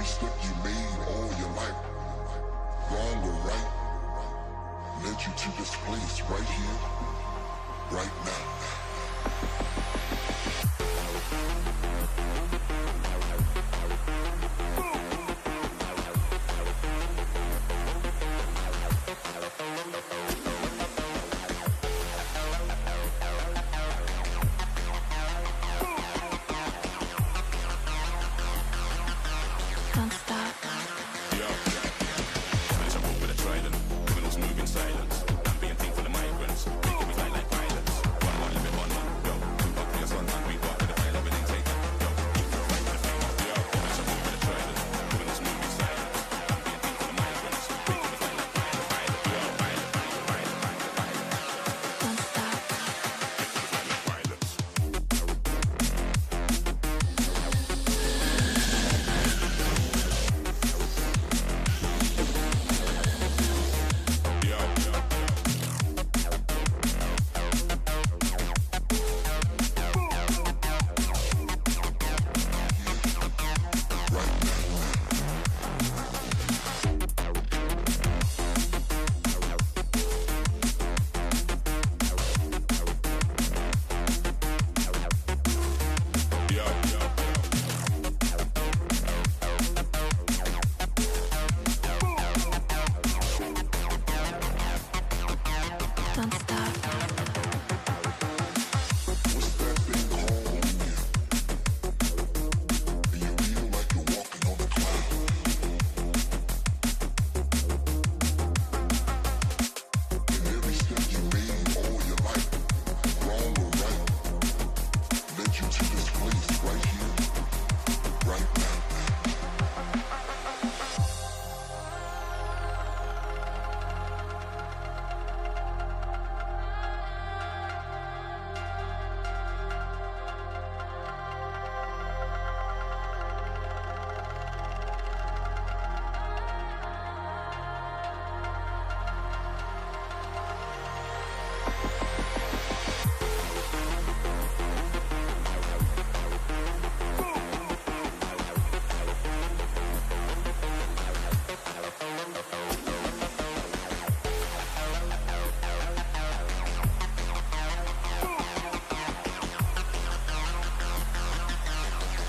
step you made all your life, wrong or right, led you to this place right here, right now. Don't stop. Finish a walk with a trident. Criminals move in silence. Ambient thing full of migrants. Making me fly like pilots. One, limit, one, yo. Two up, yes, one, we walk with a fire, we ain't taken. Yo, keep your right to the flame. Yo, finish a walk with a trident. Criminals move in silence. Ambient thing full of migrants. Making me fly like pilots. Yo, pilot. Don't stop. Pilots. Don't stop. What's that thing called when you feel like you're walking on a cloud? And every step you made all your life, wrong or right, led you to this place right here, right now.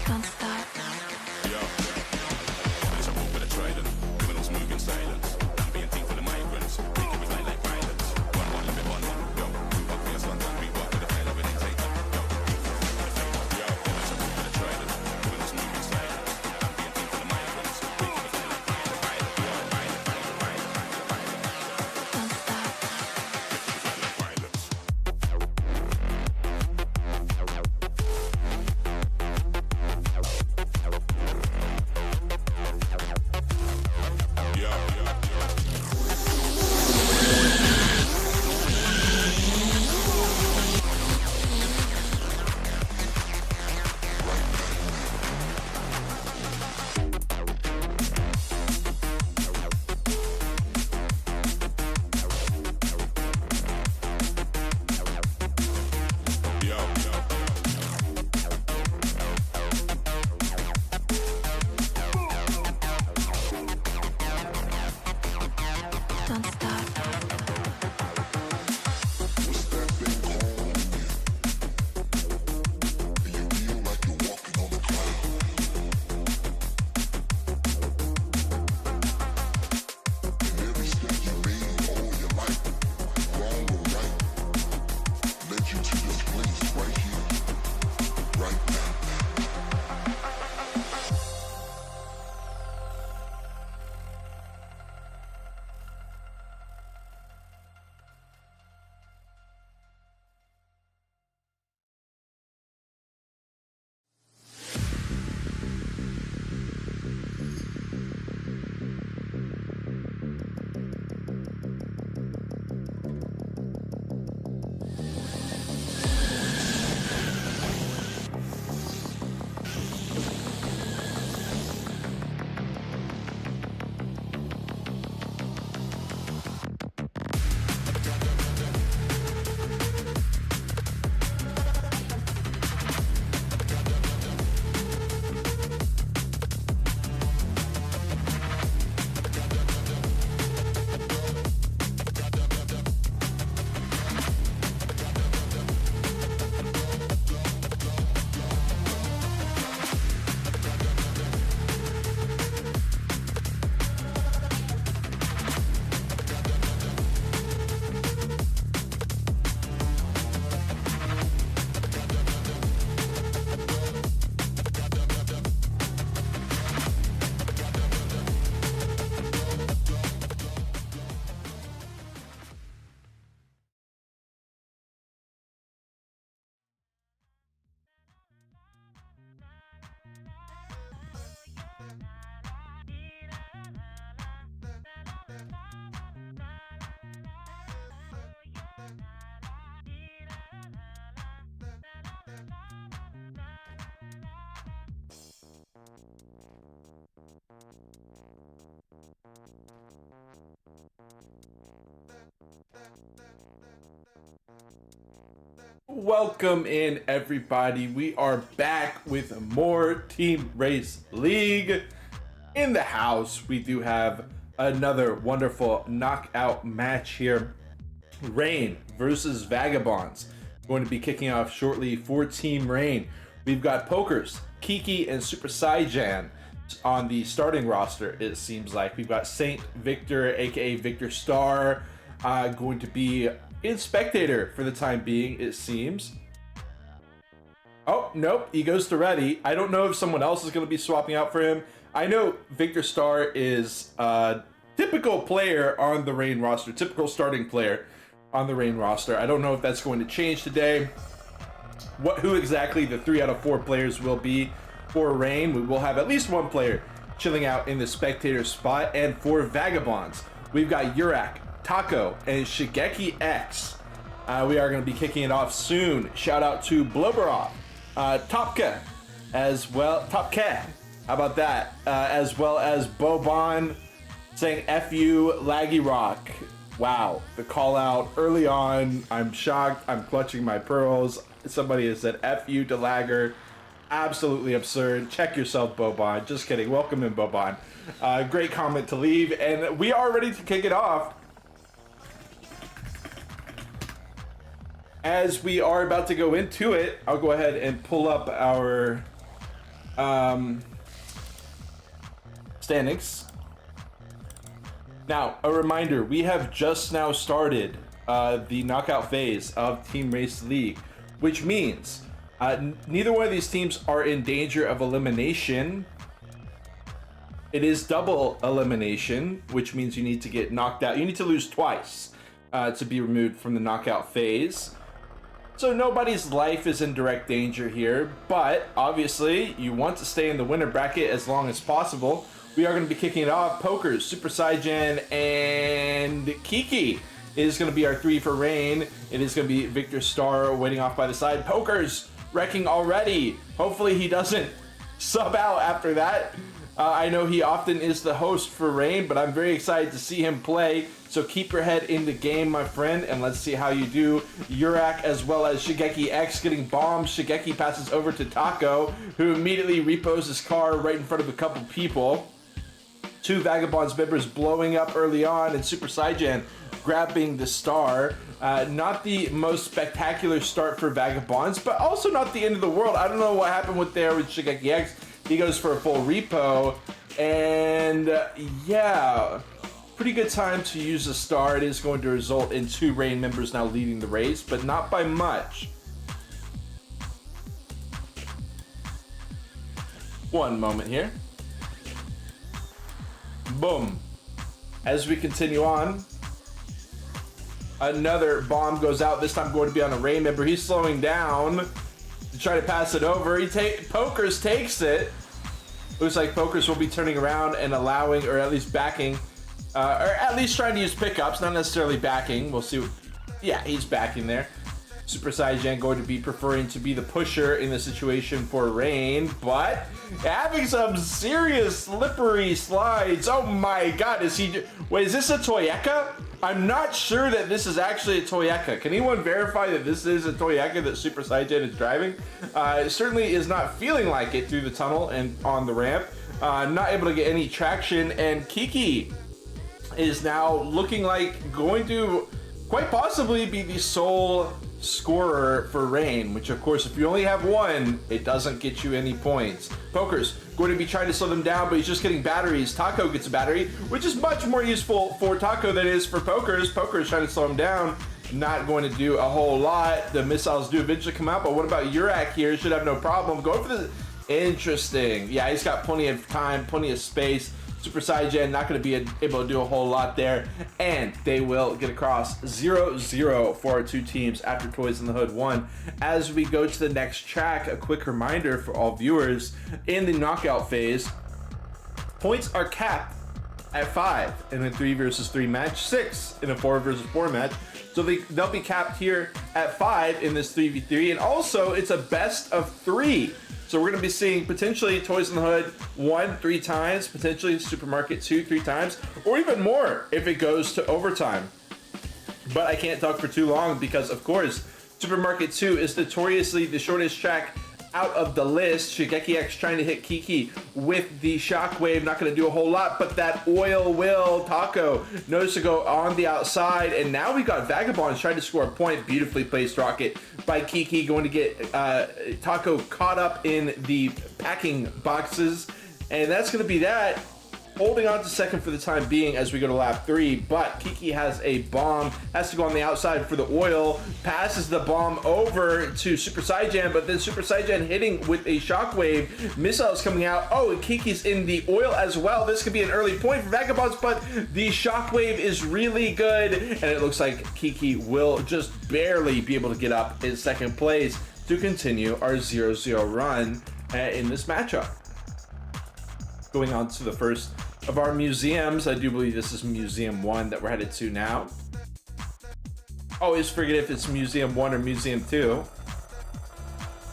Don't stop. Finish a walk with a trident. Criminals move in silence. Ambient thing full of migrants. Making me fly like pilots. One, limit, one, yo. Two up, yes, one, we walk with a fire, we ain't taken. Yo, yo, finish a walk with a trident. Criminals move in silence. Ambient thing full of migrants. Making me fly like pilots. Yo, pilot. Don't stop. Pilots. Welcome in, everybody. We are back with more Team Race League in the house. We do have another wonderful knockout match here. Rain versus Vagabonds. Going to be kicking off shortly for Team Rain. We've got Pokers, Kiki, and Super Saiyan on the starting roster, it seems like. We've got Saint Victor, aka Victor Star, going to be in spectator for the time being, it seems. Oh, nope, he goes to ready. I don't know if someone else is going to be swapping out for him. I know Victor Star is a typical player on the Rain roster, typical starting player on the Rain roster. I don't know if that's going to change today. Who exactly the 3 out of 4 players will be for Rain. We will have at least one player chilling out in the spectator spot. And for Vagabonds, we've got Yurak, Taco, and Shigeki X. We are going to be kicking it off soon. Shout out to Bloberov, Topka, as well. Topka, how about that? As well as Boban saying F you, Laggy Rock. Wow, the call out early on. I'm shocked. I'm clutching my pearls. Somebody has said F you to Lagger. Absolutely absurd. Check yourself, Boban. Just kidding. Welcome in, Boban. Great comment to leave. And we are ready to kick it off. As we are about to go into it, I'll go ahead and pull up our standings. Now, a reminder, we have just now started the knockout phase of Team Race League, which means neither one of these teams are in danger of elimination. It is double elimination, which means you need to get knocked out. You need to lose twice to be removed from the knockout phase. So nobody's life is in direct danger here, but obviously you want to stay in the winner bracket as long as possible. We are going to be kicking it off. Pokers, Super Saiyan, and Kiki is going to be our 3 for Rain. It is going to be Victor Star waiting off by the side. Pokers wrecking already. Hopefully he doesn't sub out after that. I know he often is the host for Rain, but I'm very excited to see him play. So keep your head in the game, my friend, and let's see how you do. Yurak as well as Shigeki X getting bombed. Shigeki passes over to Taco, who immediately repos his car right in front of a couple people. 2 Vagabonds members blowing up early on, and Super Saiyan grabbing the star. Not the most spectacular start for Vagabonds, but also not the end of the world. I don't know what happened with Shigeki X. He goes for a full repo, and yeah, pretty good time to use a star. It is going to result in 2 Rain members now leading the race, but not by much. One moment here. Boom. As we continue on, another bomb goes out, this time going to be on a Rain member. He's slowing down to try to pass it over. Pokers takes it. Looks like Pokers will be turning around and allowing, or at least backing, or at least trying to use pickups, not necessarily backing. We'll see. Yeah, he's backing there. Super Saiyan going to be preferring to be the pusher in the situation for Rain, but having some serious slippery slides. Oh my god, wait, is this a Toyeka? I'm not sure that this is actually a Toyeka. Can anyone verify that this is a Toyeka that Super Saiyan is driving? It certainly is not feeling like it through the tunnel and on the ramp. Not able to get any traction, and Kiki is now looking like going to quite possibly be the sole scorer for Rain, which of course if you only have one, it doesn't get you any points. Pokers going to be trying to slow them down, but he's just getting batteries. Taco gets a battery, which is much more useful for Taco than it is for Pokers. Pokers trying to slow him down, not going to do a whole lot. The missiles do eventually come out, but what about Yurak here? Should have no problem. Go for the... Interesting. Yeah, he's got plenty of time, plenty of space. Super Saiyan not going to be able to do a whole lot there, and they will get across 0-0 for our 2 teams after Toys in the Hood 1. As we go to the next track, a quick reminder for all viewers, in the knockout phase, points are capped at 5 in a 3 versus 3 match, 6 in a 4 versus 4 match. So they'll be capped here at 5 in this 3v3, and also it's a best of 3. So we're going to be seeing potentially Toys in the Hood 1 3 times, potentially Supermarket 2 3 times, or even more if it goes to overtime. But I can't talk for too long because, of course, Supermarket 2 is notoriously the shortest track out of the list. Shigeki X trying to hit Kiki with the shockwave, not going to do a whole lot, but that oil will. Taco knows to go on the outside, and now we got Vagabonds trying to score a point. Beautifully placed rocket by Kiki, going to get Taco caught up in the packing boxes, and that's going to be that. Holding on to second for the time being as we go to lap 3, but Kiki has a bomb, has to go on the outside for the oil, passes the bomb over to Super Saiyan, but then Super Saiyan hitting with a shockwave, missiles coming out. Oh, and Kiki's in the oil as well. This could be an early point for Vagabonds, but the shockwave is really good, and it looks like Kiki will just barely be able to get up in second place to continue our 0-0 run in this matchup. Going on to the first of our museums. I do believe this is Museum 1 that we're headed to now. Always forget if it's Museum 1 or Museum 2.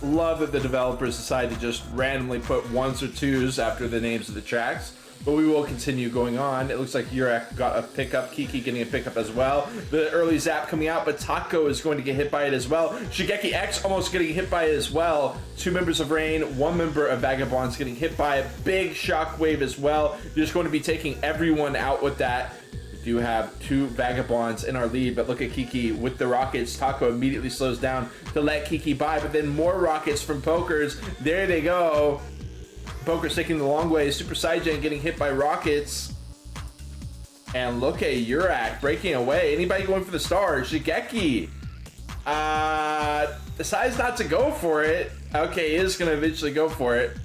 Love that the developers decide to just randomly put 1s or 2s after the names of the tracks. But we will continue going on. It looks like Yurak got a pickup, Kiki getting a pickup as well. The early zap coming out, but Taco is going to get hit by it as well. Shigeki X almost getting hit by it as well. 2 members of Rain, 1 member of Vagabonds getting hit by a big shockwave as well. You're just going to be taking everyone out with that. We do have 2 Vagabonds in our lead, but look at Kiki with the rockets. Taco immediately slows down to let Kiki by, but then more rockets from Pokers. There they go. Poker's taking the long way. Super Saiyan getting hit by rockets. And look at Yurak breaking away. Anybody going for the star? Shigeki decides not to go for it. Okay, he is going to eventually go for it.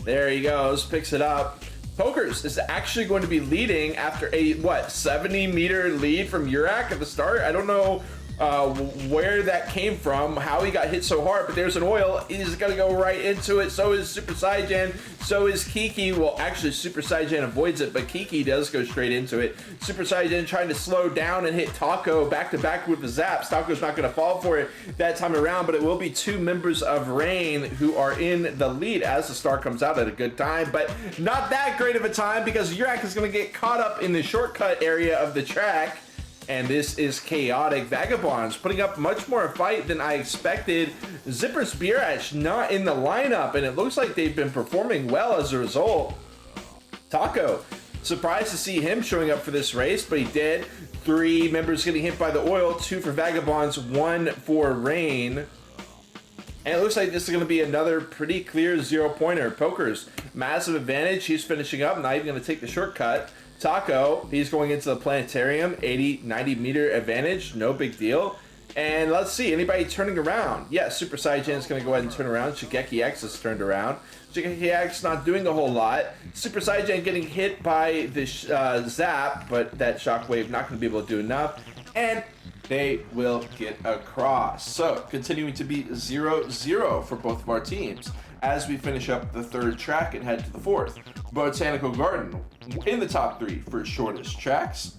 There he goes. Picks it up. Pokers is actually going to be leading after a, 70-meter lead from Yurak at the start? I don't know where that came from, how he got hit so hard, but there's an oil. He's gonna go right into it. So is Super Saiyan, so is Kiki. Well, actually Super Saiyan avoids it, but Kiki does go straight into it. Super Saiyan trying to slow down and hit Taco back to back with the zaps. Taco's not gonna fall for it that time around, but it will be 2 members of Rain who are in the lead as the star comes out at a good time, but not that great of a time because Yurak is gonna get caught up in the shortcut area of the track. And this is chaotic. Vagabonds putting up much more fight than I expected. Zipper's Beerach not in the lineup, and it looks like they've been performing well as a result. Taco, surprised to see him showing up for this race, but he did. 3 members getting hit by the oil, 2 for Vagabonds, 1 for Rain. And it looks like this is going to be another pretty clear 0-pointer. Pokers, massive advantage. He's finishing up, not even going to take the shortcut. Taco, he's going into the planetarium, 90 meter advantage, no big deal. And let's see, anybody turning around? Yes, Super Saiyan is going to go ahead and turn around. Shigeki X has turned around. Shigeki X not doing a whole lot. Super Saiyan getting hit by the zap, but that shockwave not going to be able to do enough. And they will get across. So, continuing to be 0-0 for both of our teams as we finish up the 3rd track and head to the 4th. Botanical Garden in the top 3 for shortest tracks.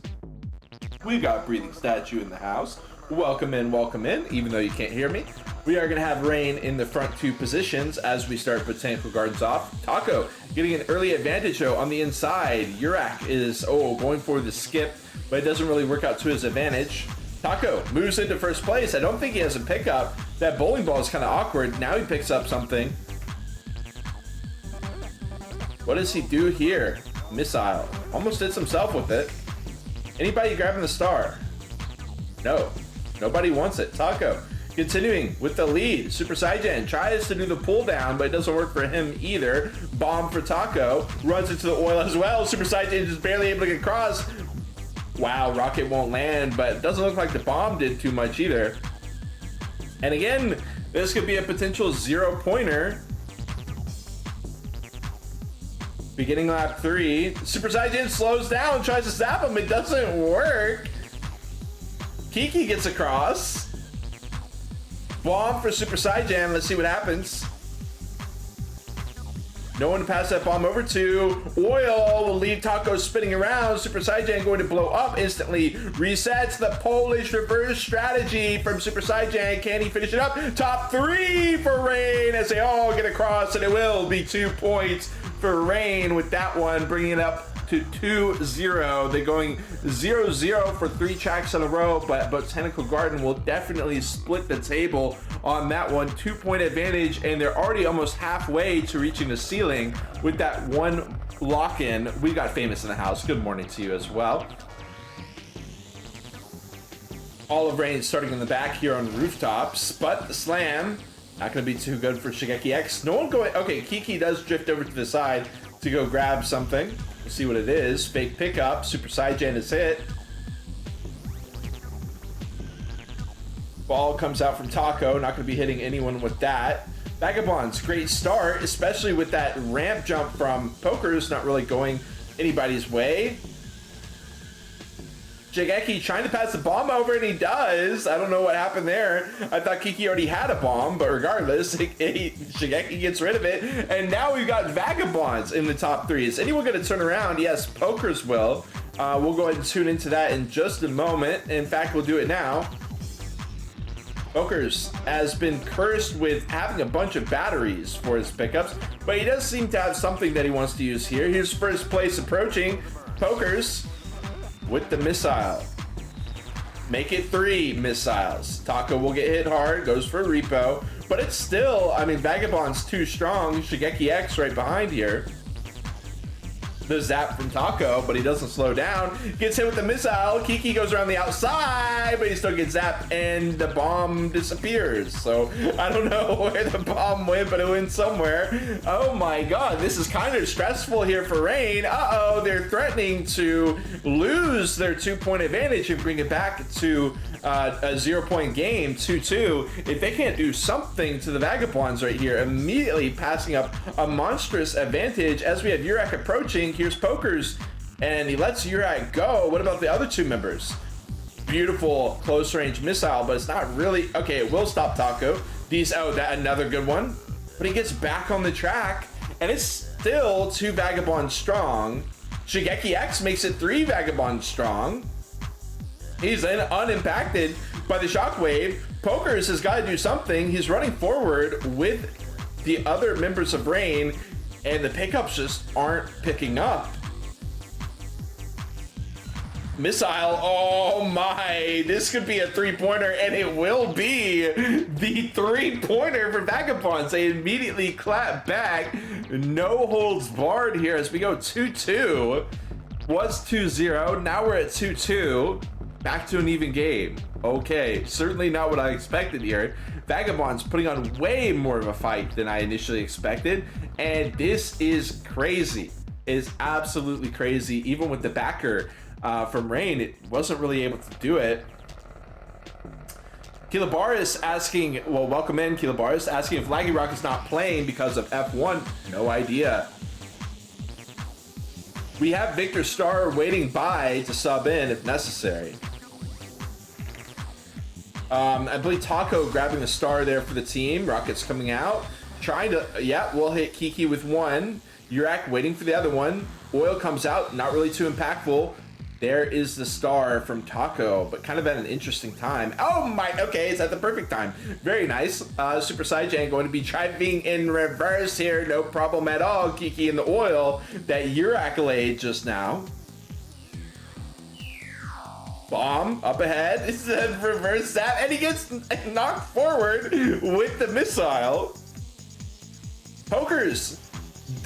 We've got Breathing Statue in the house. Welcome in, even though you can't hear me. We are going to have Rain in the front 2 positions as we start Botanical Gardens off. Taco getting an early advantage though on the inside. Yurak is, going for the skip, but it doesn't really work out to his advantage. Taco moves into first place. I don't think he has a pickup. That bowling ball is kind of awkward. Now he picks up something. What does he do here? Missile. Almost hits himself with it. Anybody grabbing the star? No. Nobody wants it. Taco continuing with the lead. Super Saiyan tries to do the pull down, but it doesn't work for him either. Bomb for Taco. Runs into the oil as well. Super Saiyan is barely able to get across. Wow, rocket won't land, but it doesn't look like the bomb did too much either. And again, this could be a potential 0-pointer. Beginning lap 3, Super Saiyan slows down, tries to zap him, it doesn't work. Kiki gets across. Bomb for Super Saiyan, let's see what happens. No one to pass that bomb over to. Oil will leave Taco spinning around. Super Saiyan going to blow up instantly. Resets the Polish reverse strategy from Super Saiyan. Can he finish it up? Top 3 for Rain as they all get across, and it will be 2 points for Rain with that one, bringing it up to 2-0. They're going 0-0 for 3 tracks in a row, but Botanical Garden will definitely split the table on that one. 2-point advantage, and they're already almost halfway to reaching the ceiling with that one lock-in. We got Famous in the house. Good morning to you as well. Olive Rain starting in the back here on the rooftops, but the slam not going to be too good for Shigeki X. No one going. Okay, Kiki does drift over to the side to go grab something. We'll see what it is. Fake pickup. Super Saiyan is hit. Ball comes out from Taco. Not going to be hitting anyone with that. Vagabonds, great start, especially with that ramp jump from Pokers. Not really going anybody's way. Shigeki trying to pass the bomb over, and he does. I don't know what happened there. I thought Kiki already had a bomb, but regardless, Shigeki gets rid of it. And now we've got Vagabonds in the top 3. Is anyone going to turn around? Yes, Pokers will. We'll go ahead and tune into that in just a moment. In fact, we'll do it now. Pokers has been cursed with having a bunch of batteries for his pickups, but he does seem to have something that he wants to use here. Here's first place approaching. Pokers with the missile. Make it 3 missiles. Taco will get hit hard, goes for a repo, but it's still, I mean, Vagabond's too strong. Shigeki X right behind here. The zap from Taco, but he doesn't slow down. Gets hit with the missile. Kiki goes around the outside, but he still gets zapped, and the bomb disappears. So I don't know where the bomb went, but it went somewhere. Oh my god, this is kind of stressful here for Rain. Uh-oh, they're threatening to lose their 2-point advantage and bring it back to a 0-point game, 2-2. If they can't do something to the Vagabonds right here, immediately passing up a monstrous advantage as we have Yurak approaching. Here's Pokers, and he lets Yurak go. What about the other 2 members? Beautiful close range missile, but it's not really okay. It will stop Taco. That another good one, but he gets back on the track, and it's still 2 Vagabonds strong. Shigeki X makes it 3 Vagabonds strong. He's unimpacted by the shockwave. Pokers has got to do something. He's running forward with the other members of Rain, and the pickups just aren't picking up. Missile, oh my, this could be a 3-pointer, and it will be the 3-pointer for Vagabonds. They immediately clap back. No holds barred here as we go 2-2. Was 2-0, now we're at 2-2. Back to an even game. Okay, certainly not what I expected here. Vagabonds putting on way more of a fight than I initially expected, and this is crazy. It is absolutely crazy. Even with the backer from Rain, it wasn't really able to do it. Kilabaris asking, well, welcome in, Kilabaris, asking if Laggy Rock is not playing because of F1. No idea. We have Victor Starr waiting by to sub in if necessary. I believe Taco grabbing the star there for the team. Rocket's coming out. Trying to, yeah, we'll hit Kiki with 1. Yurak waiting for the other one. Oil comes out, not really too impactful. There is the star from Taco, but kind of at an interesting time. Oh my, okay, it's at the perfect time. Very nice. Super Saiyan going to be driving in reverse here. No problem at all. Kiki in the oil. That Yurak laid just now. Bomb up ahead. It's a reverse zap, and he gets knocked forward with the missile. Pokers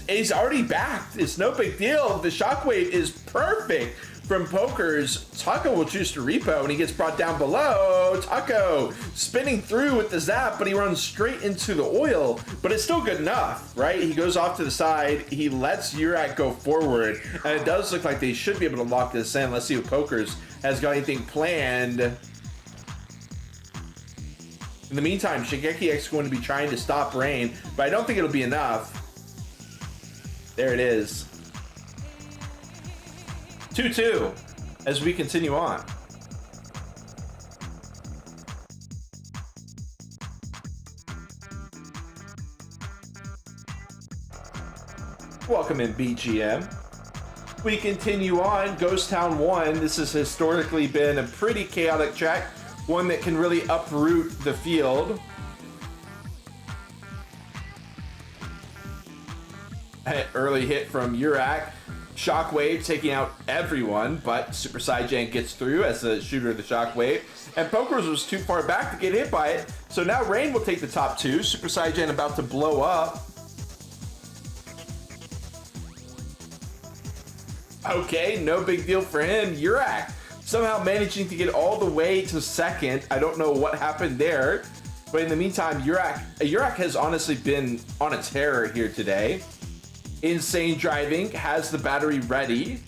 is already backed. It's no big deal. The shockwave is perfect from Pokers. Taco will choose to repo, and he gets brought down below. Taco spinning through with the zap, but he runs straight into the oil, but it's still good enough, right? He goes off to the side. He lets Yurak go forward, and it does look like they should be able to lock this in. Let's see if Pokers has got anything planned. In the meantime, Shigeki X is going to be trying to stop Rain, but I don't think it'll be enough. There it is. 2-2 as we continue on. Welcome in, BGM. We continue on. Ghost Town 1. This has historically been a pretty chaotic track, one that can really uproot the field. Early hit from Yurak. Shockwave taking out everyone, but Super Saiyan gets through as the shooter of the Shockwave. And Pokers was too far back to get hit by it. So now Rain will take the top two. Super Saiyan about to blow up. Okay, no big deal for him. Yurak somehow managing to get all the way to second. I don't know what happened there. But in the meantime, Yurak has honestly been on a tear here today. Insane driving, has the battery ready.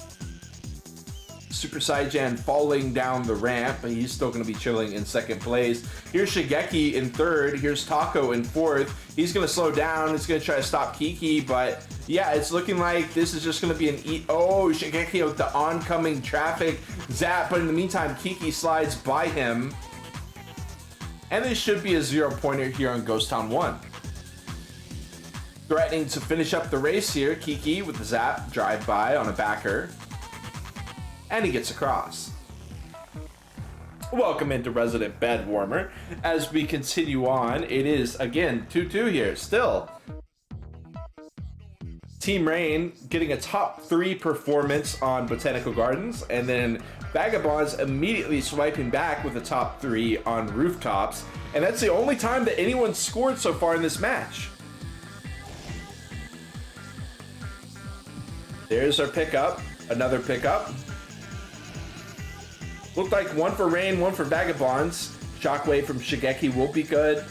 Super Saiyan falling down the ramp, but he's still going to be chilling in second place. Here's Shigeki in third. Here's Taco in fourth. He's going to slow down. He's going to try to stop Kiki, but yeah, it's looking like this is just going to be an eat. Oh, Shigeki with the oncoming traffic zap, but in the meantime, Kiki slides by him. And this should be a 0-pointer here on Ghost Town 1. Threatening to finish up the race here, Kiki with the zap, drive by on a backer. And he gets across. Welcome into Resident Bed Warmer. As we continue on, it is again 2-2 here. Still, Team Rain getting a top 3 performance on Botanical Gardens, and then Vagabonds immediately swiping back with a top 3 on Rooftops. And that's the only time that anyone's scored so far in this match. There's our pickup, another pickup. Looked like one for Rain, one for Vagabonds. Shockwave from Shigeki will be good.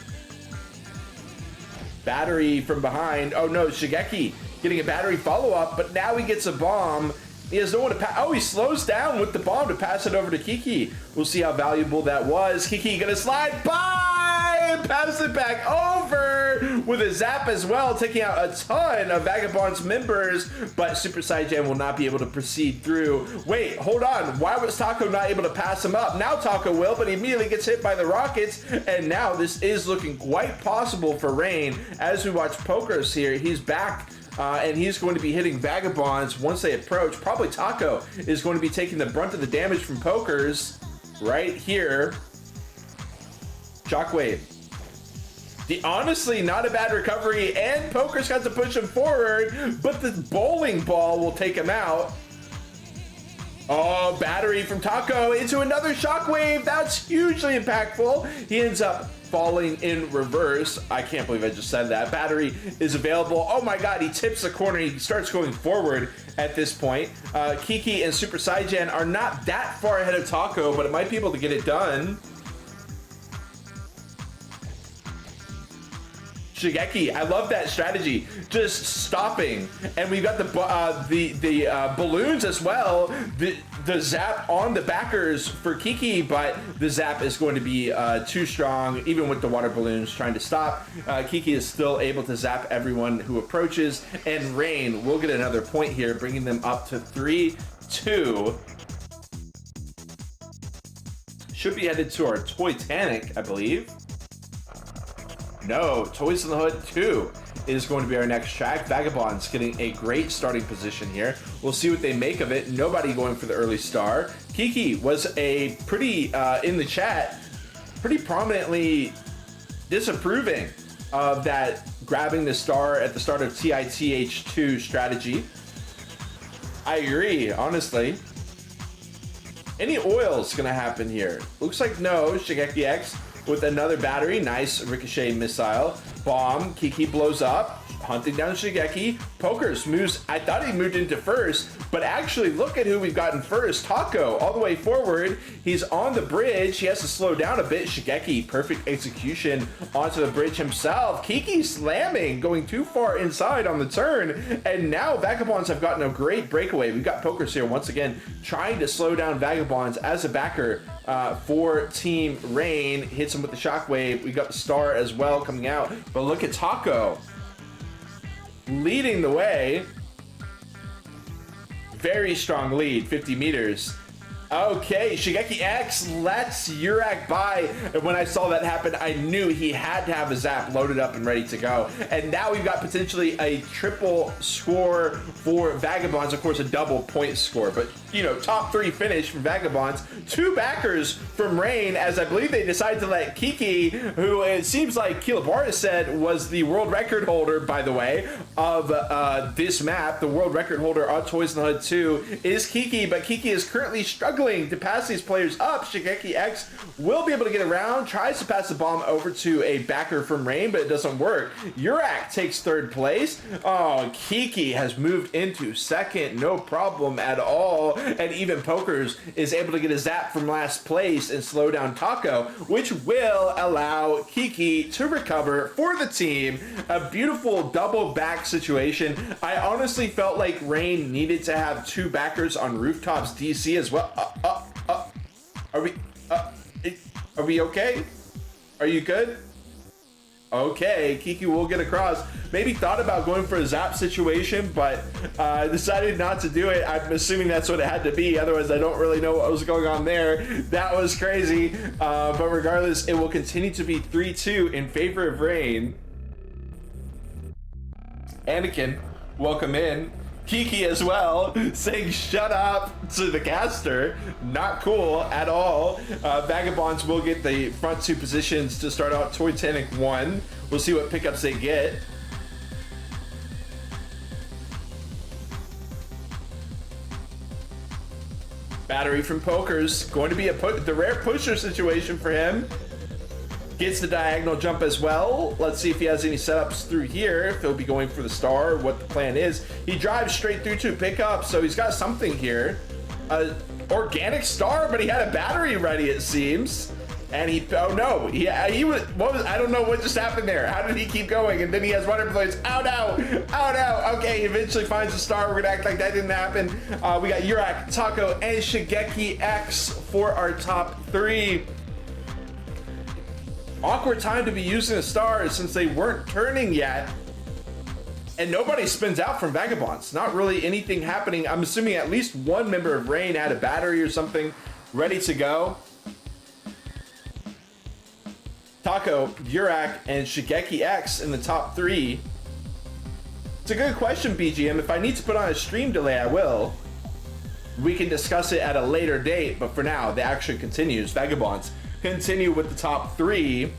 Battery from behind. Oh no, Shigeki getting a battery follow-up, but now he gets a bomb. He has no one to pass. Oh, he slows down with the bomb to pass it over to Kiki. We'll see how valuable that was. Kiki gonna slide by, pass it back over with a zap as well, taking out a ton of Vagabonds members, but Super Saiyan will not be able to proceed through. Wait, hold on. Why was Taco not able to pass him up? Now Taco will, but he immediately gets hit by the rockets, and now this is looking quite possible for Rain. As we watch Pokers here, he's back. And he's going to be hitting Vagabonds once they approach. Probably Taco is going to be taking the brunt of the damage from Pokers right here. Shockwave. Honestly, not a bad recovery, and Pokers got to push him forward, but the bowling ball will take him out. Oh, battery from Taco into another Shockwave. That's hugely impactful. He ends up falling in reverse. I can't believe I just said that. Battery is available. Oh my god, he tips the corner. He starts going forward at this point. Kiki and Super Saiyan are not that far ahead of Taco, but it might be able to get it done. Shigeki, I love that strategy. Just stopping, and we've got the balloons as well. The zap on the backers for Kiki, but the zap is going to be too strong, even with the water balloons trying to stop. Kiki is still able to zap everyone who approaches, and Rain will get another point here, bringing them up to 3-2. Should be headed to our Toytanic, I believe. No, Toys in the Hood 2 is going to be our next track. Vagabonds getting a great starting position here. We'll see what they make of it. Nobody going for the early star. Kiki was a pretty, in the chat, pretty prominently disapproving of that grabbing the star at the start of TITH2 strategy. I agree, honestly. Any oil's gonna happen here? Looks like no. Shigeki X with another battery. Nice ricochet missile. Bomb. Kiki blows up. Hunting down Shigeki. Pokers moves. I thought he moved into first, but actually look at who we've gotten first. Taco all the way forward. He's on the bridge. He has to slow down a bit. Shigeki, perfect execution onto the bridge himself. Kiki slamming, going too far inside on the turn. And now Vagabonds have gotten a great breakaway. We've got Pokers here once again trying to slow down Vagabonds as a backer for Team Rain. Hits him with the shockwave. We got the star as well coming out. But look at Taco leading the way. Very strong lead, 50 meters. Okay, Shigeki X lets Yurak by, and when I saw that happen, I knew he had to have a zap loaded up and ready to go. And now we've got potentially a triple score for Vagabonds, of course a double point score, but you know, top 3 finish from Vagabonds. 2 backers from Rain, as I believe they decided to let Kiki, who it seems like Kilabara said was the world record holder, by the way, of this map, the world record holder on Toys in the Hood 2 is Kiki, but Kiki is currently struggling to pass these players up. Shigeki X will be able to get around, tries to pass the bomb over to a backer from Rain, but it doesn't work. Yurak takes third place. Oh, Kiki has moved into second, no problem at all. And even Pokers is able to get a zap from last place and slow down Taco, which will allow Kiki to recover for the team. A beautiful double back situation. I honestly felt like Rain needed to have two backers on rooftops DC as well. Are we okay? Are you good? Okay, Kiki will get across. Maybe thought about going for a zap situation, but decided not to do it. I'm assuming that's what it had to be. Otherwise, I don't really know what was going on there. That was crazy. But regardless, it will continue to be 3-2 in favor of Rain. Anakin, welcome in. Kiki as well, saying shut up to the caster. Not cool at all. Vagabonds will get the front two positions to start out Titanic 1. We'll see what pickups they get. Battery from Pokers. Going to be the rare pusher situation for him. Gets the diagonal jump as well. Let's see if he has any setups through here, if he'll be going for the star, or what the plan is. He drives straight through to pick up, so he's got something here. Organic star, but he had a battery ready, it seems. And oh no, he was, I don't know what just happened there. How did he keep going? And then he has runner plays. Oh no, oh no. Okay, he eventually finds a star. We're gonna act like that didn't happen. We got Yurak, Taco, and Shigeki X for our top three. Awkward time to be using a star since they weren't turning yet. And nobody spins out from Vagabonds. Not really anything happening. I'm assuming at least one member of Rain had a battery or something ready to go. Taco, Yurak, and Shigeki X in the top three. It's a good question, BGM. If I need to put on a stream delay, I will. We can discuss it at a later date, but for now, the action continues. Vagabonds continue with the top three.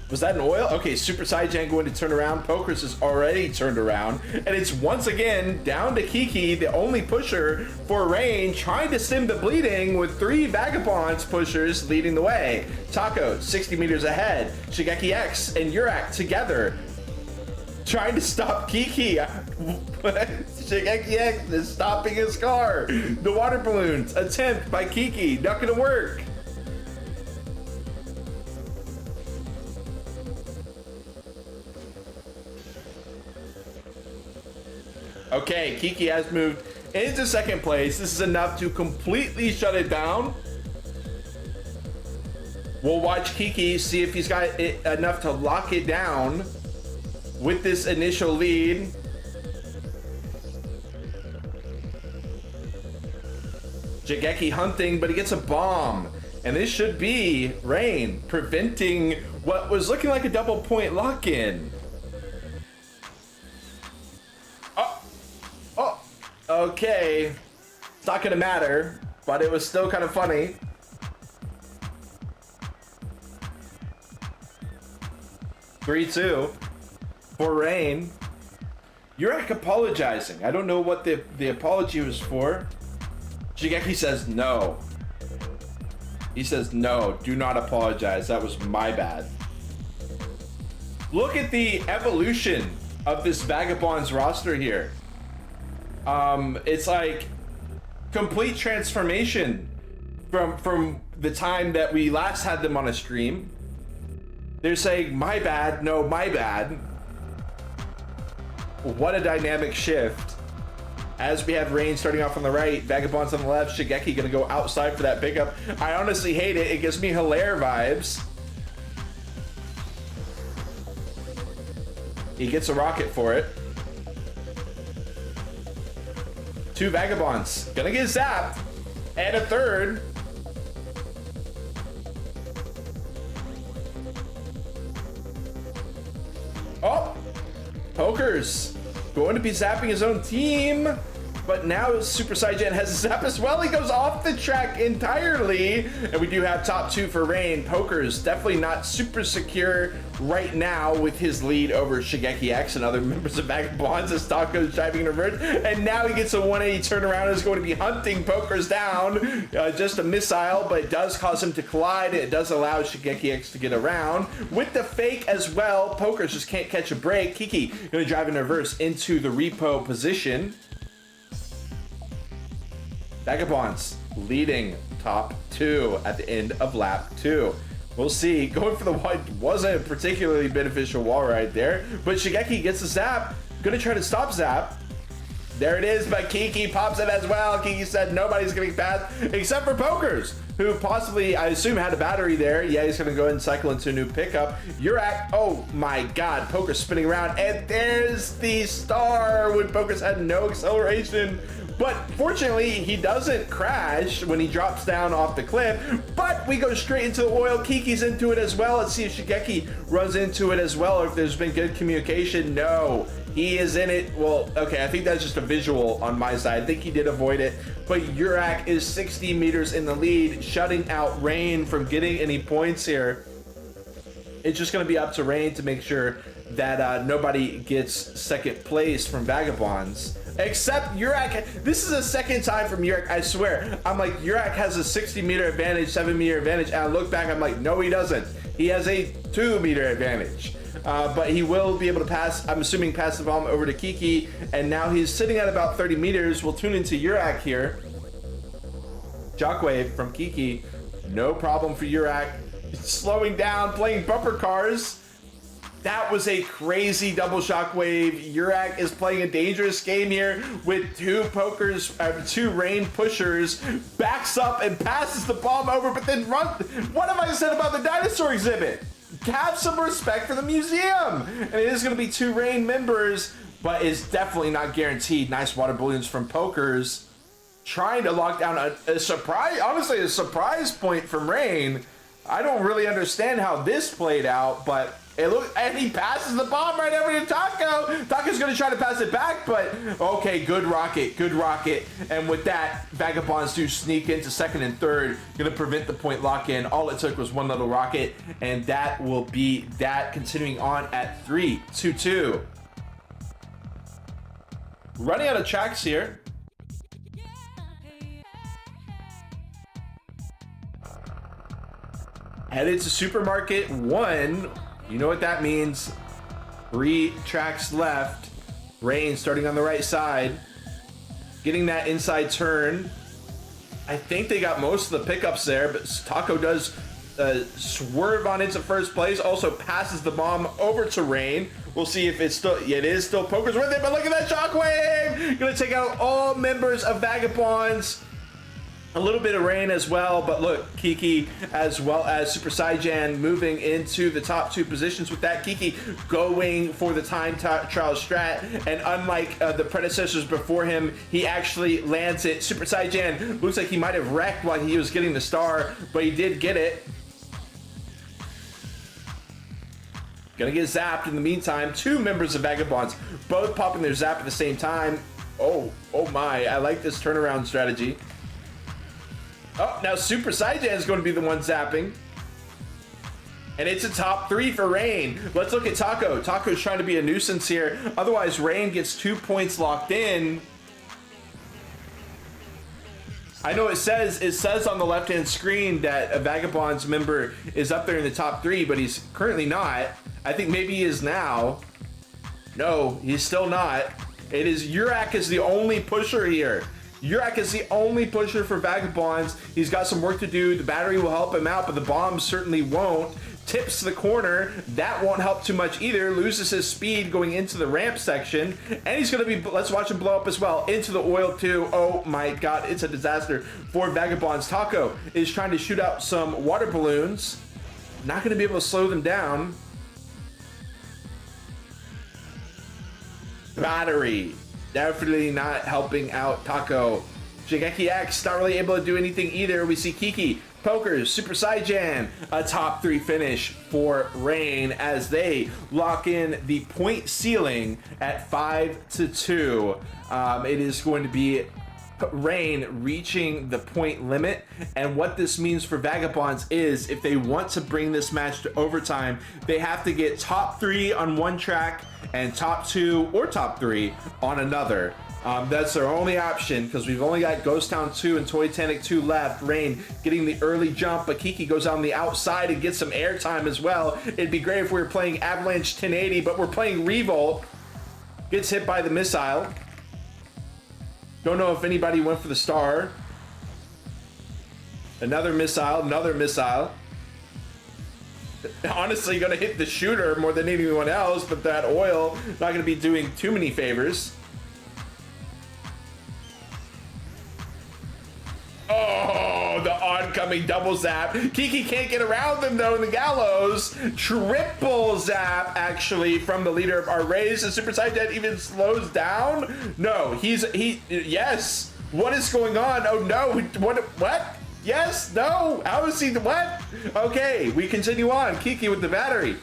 Was that an oil? Okay, Super Saiyan going to turn around. Pokers is already turned around. And it's once again down to Kiki, the only pusher for Rain, trying to stem the bleeding with three Vagabonds pushers leading the way. Taco, 60 meters ahead. Shigeki X and Yurak together, trying to stop Kiki. Shigeki X is stopping his car. The water balloons attempt by Kiki, not gonna work. Okay, Kiki has moved into second place. This is enough to completely shut it down. We'll watch Kiki, see if he's got it enough to lock it down with this initial lead. Shigeki hunting, but he gets a bomb. And this should be Rain preventing what was looking like a double point lock-in. Okay, it's not gonna matter, but it was still kind of funny. (3-2) for Rain. Yurak apologizing. I don't know what the apology was for. Shigeki says no. He says no, do not apologize. That was my bad. Look at the evolution of this Vagabonds roster here. It's like complete transformation from the time that we last had them on a stream. They're saying my bad, no, my bad. What a dynamic shift. As we have Rain starting off on the right, Vagabonds on the left, Shigeki gonna go outside for that pickup. I honestly hate it. It gives me Hilaire vibes. He gets a rocket for it. Two Vagabonds gonna get zapped, and a third. Oh, Pokers going to be zapping his own team. but now Super Saiyan has a zap as well. He goes off the track entirely, and we do have top 2 for Rain. Poker's definitely not super secure right now with his lead over Shigeki X and other members of Vagabonds as Taco's driving in reverse, and now he gets a 180 turnaround and is going to be hunting Poker's down. Just a missile, but it does cause him to collide. It does allow Shigeki X to get around with the fake as well. Poker just can't catch a break. Kiki going to drive in reverse into the repo position. Vagabonds leading top 2 at the end of lap 2. We'll see. Going for the wall wasn't a particularly beneficial wall right there, but Shigeki gets the zap. Gonna try to stop zap. There it is, but Kiki pops it as well. Kiki said nobody's getting past except for Pokers, who possibly, I assume, had a battery there. Yeah, he's gonna go ahead and cycle into a new pickup. Yurak, oh my God, Poker's spinning around, and there's the star when Poker's had no acceleration. But fortunately, he doesn't crash when he drops down off the cliff, but we go straight into the oil. Kiki's into it as well. Let's see if Shigeki runs into it as well, or if there's been good communication. No, he is in it. Well, okay, I think that's just a visual on my side. I think he did avoid it, but Yurak is 60 meters in the lead, shutting out Rain from getting any points here. It's just going to be up to Rain to make sure that nobody gets second place from Vagabonds. Except Yurak. This is the second time from Yurak, I swear. I'm like, Yurak has a 60-meter advantage, 7-meter advantage, and I look back, I'm like, no, he doesn't. He has a 2-meter advantage. But he will be able to pass, I'm assuming, pass the bomb over to Kiki, and now he's sitting at about 30 meters. We'll tune into Yurak here. Shockwave from Kiki. No problem for Yurak. Slowing down, playing bumper cars. That was a crazy double shockwave. Yurak is playing a dangerous game here with 2 Rain pushers. Backs up and passes the bomb over, but then run. What have I said about the dinosaur exhibit? Have some respect for the museum. And it is going to be 2 Rain members, but it's definitely not guaranteed. Nice water balloons from Pokers. Trying to lock down a surprise, honestly, a surprise point from Rain. I don't really understand how this played out, but it looked, and he passes the bomb right over to Taco. Taco's gonna try to pass it back, but okay, good rocket. And with that, Vagabonds do sneak into second and third, gonna prevent the point lock-in. All it took was one little rocket, and that will be that. Continuing on at 3-2-2. Running out of tracks here. Headed to Supermarket 1. You know what that means. 3 tracks left. Rain starting on the right side. Getting that inside turn. I think they got most of the pickups there, but Taco does swerve on into first place. Also passes the bomb over to Rain. We'll see if it's still, yeah, it is still Pokers with it, but look at that shockwave! Gonna take out all members of Vagabonds. A little bit of Rain as well, but look, Kiki as well as Super Saiyan moving into the top 2 positions with that. Kiki going for the time trial strat, and unlike the predecessors before him, he actually lands it. Super Saiyan looks like he might have wrecked while he was getting the star, but he did get it. Gonna get zapped in the meantime. 2 members of Vagabonds both popping their zap at the same time. Oh my, I like this turnaround strategy. Oh, now Super Saiyan is going to be the one zapping. And it's a top 3 for Rain. Let's look at Taco. Taco's trying to be a nuisance here. Otherwise, Rain gets 2 points locked in. I know it says on the left-hand screen that a Vagabonds member is up there in the top 3, but he's currently not. I think maybe he is now. No, he's still not. It is Yurak is the only pusher here. Yurak is the only pusher for Vagabonds. He's got some work to do. The battery will help him out, but the bomb certainly won't. Tips the corner. That won't help too much either. Loses his speed going into the ramp section. And he's going to be, let's watch him blow up as well. Into the oil too. Oh my God, it's a disaster for Vagabonds. Taco is trying to shoot out some water balloons. Not going to be able to slow them down. Battery. Definitely not helping out Taco. Shigeki X not really able to do anything either. We see Kiki Pokers, Super Saiyan, a top 3 finish for Rain as they lock in the point ceiling at 5-2. It is going to be Rain reaching the point limit, and what this means for Vagabonds is if they want to bring this match to overtime, they have to get top 3 on one track and top 2 or top 3 on another. That's their only option because we've only got Ghost Town 2 and Toy Tanic 2 left. Rain getting the early jump, but Kiki goes on the outside and gets some airtime as well. It'd be great if we were playing Avalanche 1080, but we're playing Revolt. Gets hit by the missile. Don't know if anybody went for the star. Another missile, another missile. Honestly, gonna hit the shooter more than anyone else, but that oil not gonna be doing too many favors. Oh, the oncoming double zap. Kiki can't get around them though in the gallows. Triple zap actually from the leader of our race. The Super Saiyan even slows down. No, yes. What is going on? Oh no, what? Yes, no, how is he, what? Okay, we continue on. Kiki with the battery.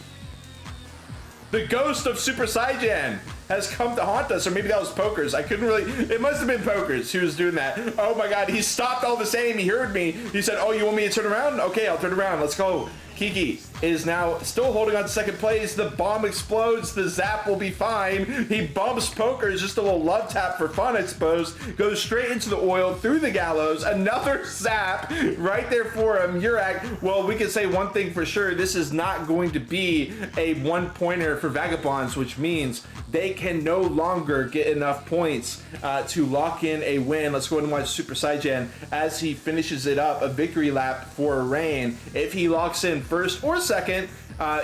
The ghost of Super Saiyan has come to haunt us, or maybe that was Pokers. I couldn't really, it must have been Pokers who was doing that. Oh my God, he stopped all the same. He heard me. He said, oh, you want me to turn around? Okay, I'll turn around. Let's go. Kiki is now still holding on to second place. The bomb explodes. The zap will be fine. He bumps Pokers, just a little love tap for fun, I suppose. Goes straight into the oil, through the gallows. Another zap right there for him. Yurak, well, we can say one thing for sure. This is not going to be a one-pointer for Vagabonds, which means they can no longer get enough points to lock in a win. Let's go ahead and watch Super Saiyan as he finishes it up. A victory lap for Rain. If he locks in first or second,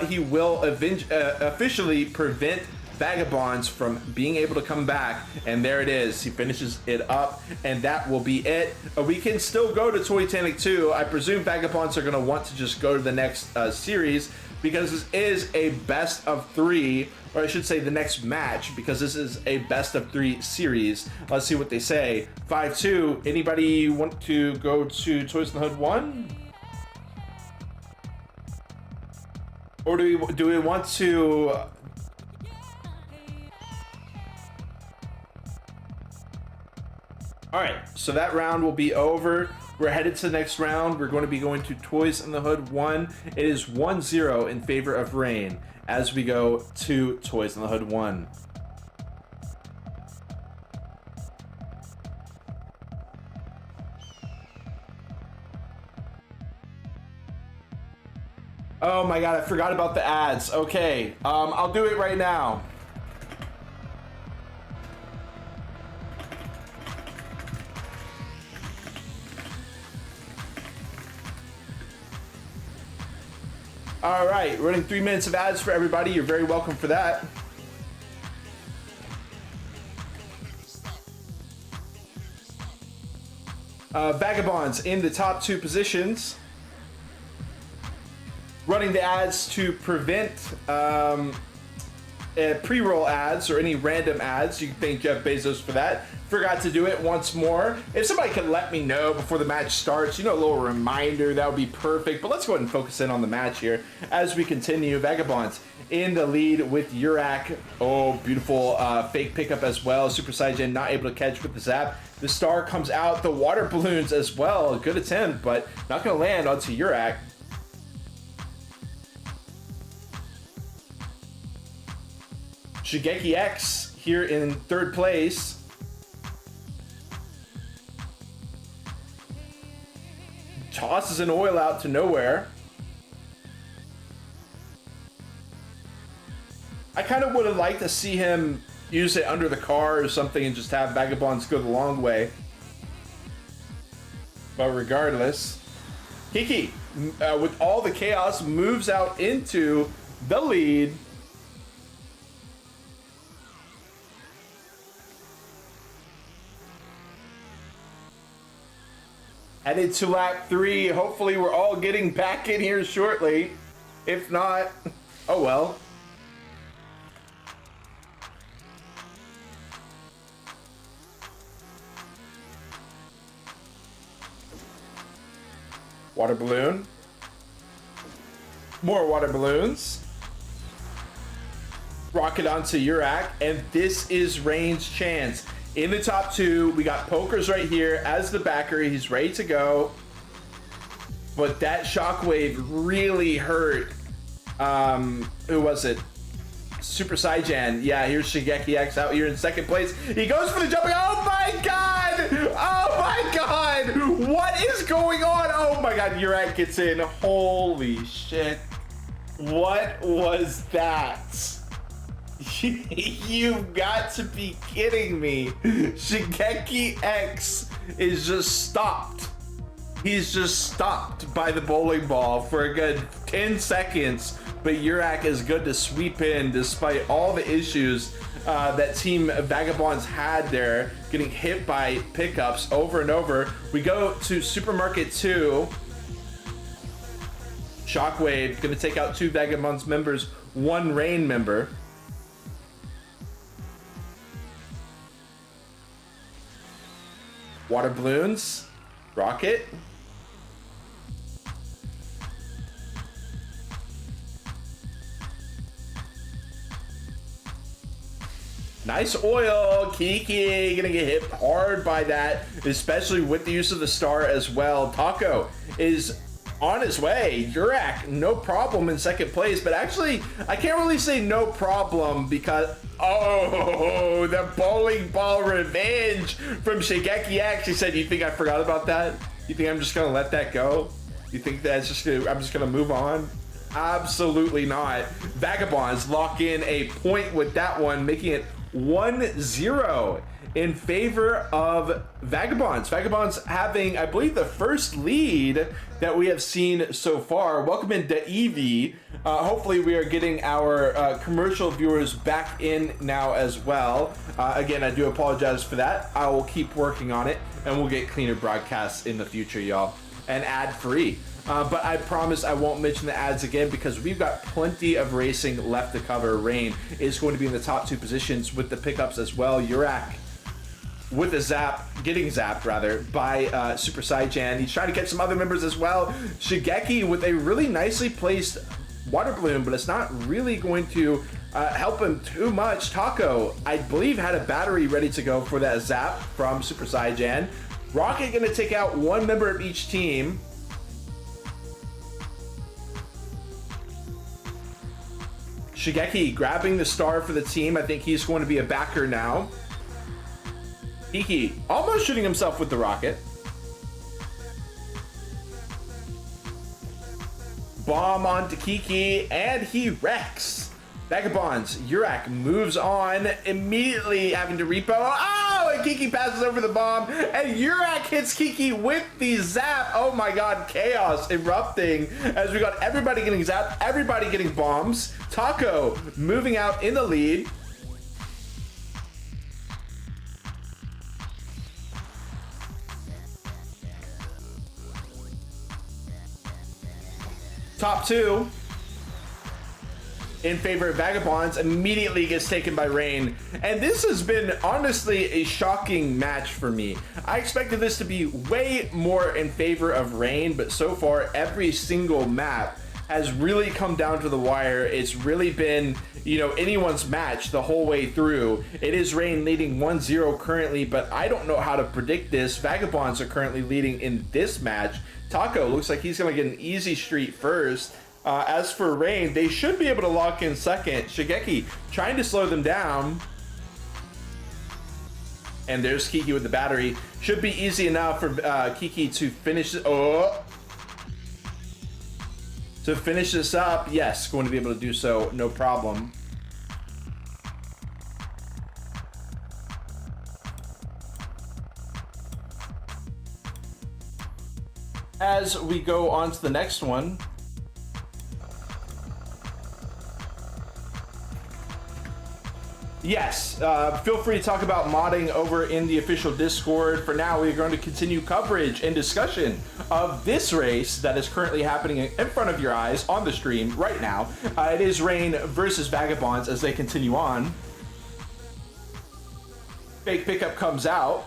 he will officially prevent Vagabonds from being able to come back. And there it is. He finishes it up, and that will be it. We can still go to Toy Tanic 2. I presume Vagabonds are going to want to just go to the next series, because this is a best of 3, or I should say the next match, because this is a best of 3 series. Let's see what they say. 5-2. Anybody want to go to Toys in the Hood 1? Or do we want to... All right, so that round will be over. We're headed to the next round. We're going to be going to Toys in the Hood 1. It is 1-0 in favor of Rain as we go to Toys in the Hood 1. Oh my God, I forgot about the ads. Okay, I'll do it right now. All right, running 3 minutes of ads for everybody. You're very welcome for that. Vagabonds in the top 2 positions. Running the ads to prevent pre-roll ads or any random ads. You can thank Jeff Bezos for that. Forgot to do it once more. If somebody could let me know before the match starts, you know, a little reminder, that would be perfect. But let's go ahead and focus in on the match here as we continue. Vagabonds in the lead with Yurak. Oh, beautiful fake pickup as well. Super Saiyan not able to catch with the zap. The star comes out. The water balloons as well. Good attempt, but not going to land onto Yurak. Shigeki X here in 3rd place. Tosses an oil out to nowhere. I kind of would have liked to see him use it under the car or something and just have Vagabonds go the long way. But regardless, Kiki, with all the chaos, moves out into the lead. Headed to lap 3. Hopefully we're all getting back in here shortly. If not, oh well. Water balloon. More water balloons. Rocket onto Urak, and this is Rain's chance. In the top two, we got Pokers right here as the backer. He's ready to go. But that shockwave really hurt. Who was it? Super Saiyan. Yeah, here's Shigeki X out here in second place. He goes for the jumping. Oh my god! Oh my god! What is going on? Oh my god, Urak gets in. Holy shit. What was that? You've got to be kidding me. Shigeki X is just stopped. He's just stopped by the bowling ball for a good 10 seconds, but Urak is good to sweep in despite all the issues that Team Vagabonds had there, getting hit by pickups over and over. We go to Supermarket 2. Shockwave gonna take out 2 Vagabonds members, 1 Rain member. Water balloons, Rocket. Nice oil. Kiki gonna get hit hard by that, especially with the use of the star as well. Taco is on his way. Urak, no problem in second place, but actually, I can't really say no problem because, oh, the bowling ball revenge from Shigeki X. He said, you think I forgot about that? You think I'm just gonna let that go? You think that's just gonna, I'm just gonna move on? Absolutely not. Vagabonds lock in a point with that one, making it 1-0 in favor of Vagabonds. Vagabonds having, I believe, the first lead that we have seen so far. Welcome in Evie. Hopefully we are getting our commercial viewers back in now as well. Again, I do apologize for that. I will keep working on it, and we'll get cleaner broadcasts in the future, y'all, and ad-free. But I promise I won't mention the ads again because we've got plenty of racing left to cover. Rain is going to be in the top 2 positions with the pickups as well. Urak with a zap, getting zapped rather, by Super Saiyan. He's trying to catch some other members as well. Shigeki with a really nicely placed water balloon, but it's not really going to help him too much. Taco, I believe, had a battery ready to go for that zap from Super Saiyan. Rocket gonna take out 1 member of each team. Shigeki grabbing the star for the team. I think he's going to be a backer now. Kiki almost shooting himself with the rocket. Bomb onto Kiki, and he wrecks. Vagabonds, Urak moves on, immediately having to repo. Oh, and Kiki passes over the bomb, and Urak hits Kiki with the zap. Oh my god, chaos erupting as we got everybody getting zapped, everybody getting bombs. Taco moving out in the lead. Top 2 in favor of Vagabonds immediately gets taken by Rain. And this has been honestly a shocking match for me. I expected this to be way more in favor of Rain, but so far every single map has really come down to the wire. It's really been, you know, anyone's match the whole way through. It is Rain leading 1-0 currently, but I don't know how to predict this. Vagabonds are currently leading in this match. Taco looks like he's gonna get an easy street first. As for Rain, they should be able to lock in second. Shigeki trying to slow them down. And there's Kiki with the battery. Should be easy enough for Kiki to finish. To finish this up. Yes, going to be able to do so, no problem. As we go on to the next one. Yes, feel free to talk about modding over in the official Discord. For now, we're going to continue coverage and discussion of this race that is currently happening in front of your eyes on the stream right now. It is Rain versus Vagabonds as they continue on. Fake pickup comes out.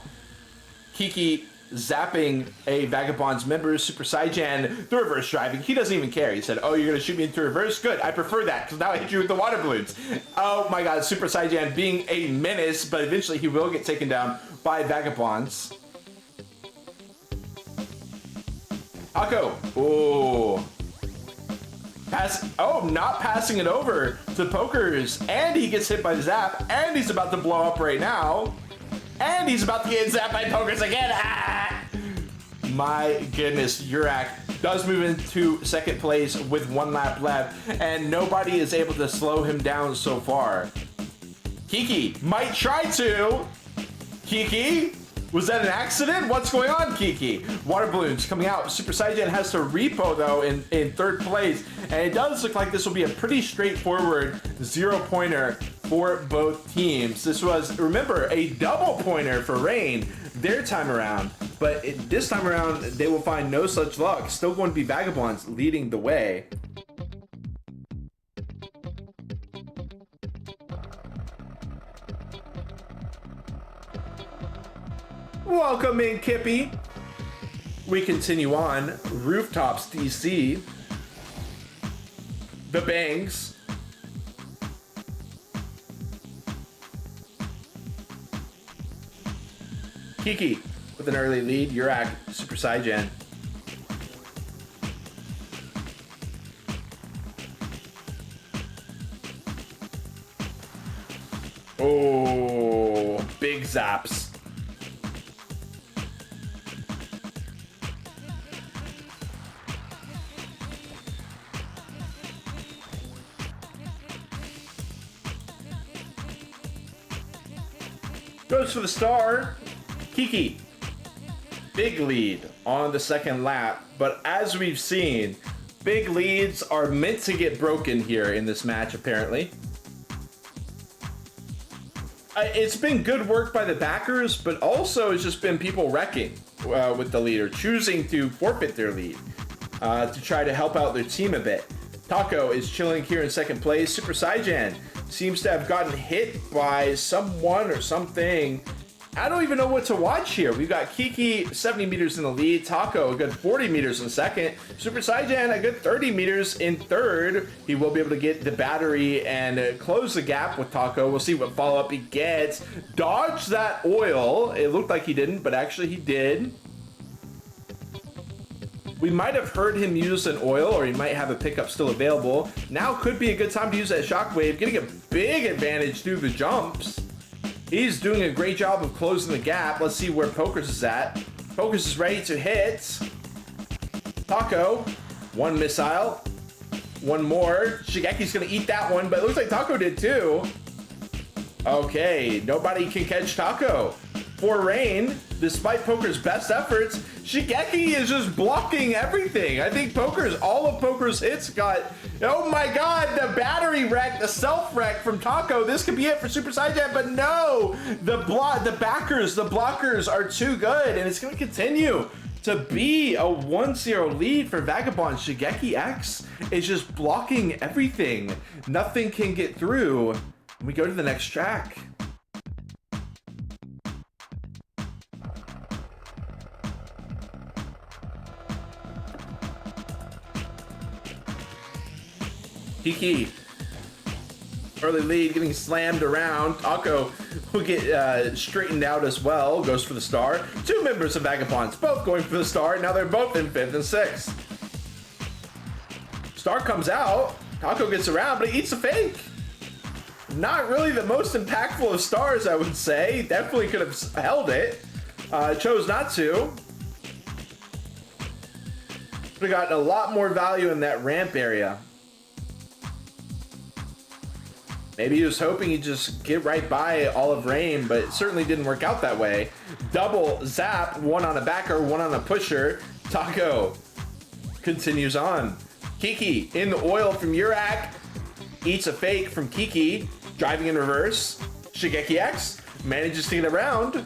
Kiki zapping a Vagabonds member, Super Saiyan, the reverse driving. He doesn't even care. He said, oh, you're going to shoot me into reverse? Good, I prefer that, because now I hit you with the water balloons. Oh my god, Super Saiyan being a menace, but eventually he will get taken down by Vagabonds. Taco. Oh. Not passing it over to Pokers. And he gets hit by the zap. And he's about to blow up right now. And he's about to get zapped by Pokers again. Ah! My goodness, Yurak does move into second place with 1 lap left. And nobody is able to slow him down so far. Kiki might try to. Kiki? Was that an accident? What's going on, Kiki? Water balloons coming out. Super Saiyan has to repo, though, in third place. And it does look like this will be a pretty straightforward 0-pointer for both teams. This was, remember, a double pointer for Rain their time around. But this time around, they will find no such luck. Still going to be Vagabonds leading the way. Welcome in, Kippy. We continue on. Rooftops, DC. The Bangs. Kiki with an early lead. Yurak, Super Saiyan. Oh, big zaps. Goes for the star. Kiki. Big lead on the second lap. But as we've seen, big leads are meant to get broken here in this match, apparently. It's been good work by the backers, but also it's just been people wrecking with the lead or choosing to forfeit their lead to try to help out their team a bit. Taco is chilling here in second place. Super Saiyan seems to have gotten hit by someone or something. I don't even know what to watch here. We've got Kiki 70 meters in the lead, Taco a good 40 meters in second, Super Saiyan a good 30 meters in third. He will be able to get the battery and close the gap with Taco. We'll see what follow-up he gets. Dodge that oil. It looked like he didn't, but actually he did. We might have heard him use an oil, or he might have a pickup still available. Now could be a good time to use that shockwave, getting a big advantage through the jumps. He's doing a great job of closing the gap. Let's see where Pokers is at. Pokers is ready to hit. Taco, one missile. One more. Shigeki's gonna eat that one, but it looks like Taco did too. Okay, nobody can catch Taco. For Rain, despite Poker's best efforts, Shigeki is just blocking everything. I think all of Poker's hits got, oh my god, the battery wreck, the self-wreck from Taco. This could be it for Super Saiyan, but no! The blockers are too good, and it's gonna continue to be a 1-0 lead for Vagabonds. Shigeki X is just blocking everything. Nothing can get through. We go to the next track. Kiki, early lead, getting slammed around. Taco will get straightened out as well. Goes for the star. Two members of Vagabonds, both going for the star. Now they're both in 5th and 6th. Star comes out. Taco gets around, but he eats a fake. Not really the most impactful of stars, I would say. Definitely could have held it. Chose not to. Would have gotten a lot more value in that ramp area. Maybe he was hoping he'd just get right by all of Rain, but it certainly didn't work out that way. Double zap, one on a backer, one on a pusher. Taco continues on. Kiki in the oil from Yurak. Eats a fake from Kiki. Driving in reverse. Shigeki X manages to get around.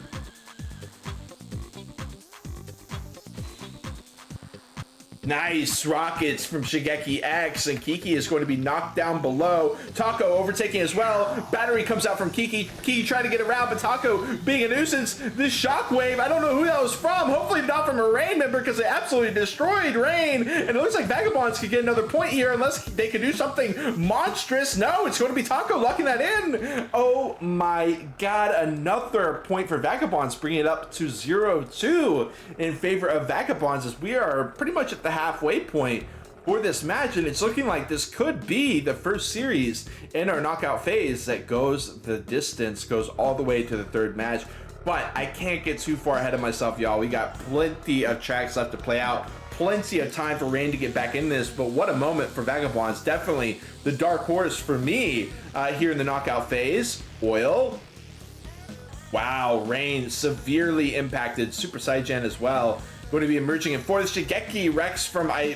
Nice rockets from Shigeki X, and Kiki is going to be knocked down below. Taco overtaking as well. Battery comes out from Kiki. Kiki trying to get around, but Taco being a nuisance. This shockwave, I don't know who that was from. Hopefully not from a Rain member, because they absolutely destroyed Rain. And it looks like Vagabonds could get another point here unless they can do something monstrous. No, it's going to be Taco locking that in. Oh my god, another point for Vagabonds, bringing it up to 0-2 in favor of Vagabonds, as we are pretty much at the halfway point for this match, and it's looking like this could be the first series in our knockout phase that goes the distance, goes all the way to the third match. But I can't get too far ahead of myself, y'all. We got plenty of tracks left to play out, plenty of time for Rain to get back in this, but what a moment for Vagabonds. Definitely the dark horse for me here in the knockout phase. Oil. Wow, Rain severely impacted. Super Saiyan as well. Going to be emerging in fourth. Shigeki Rex from, I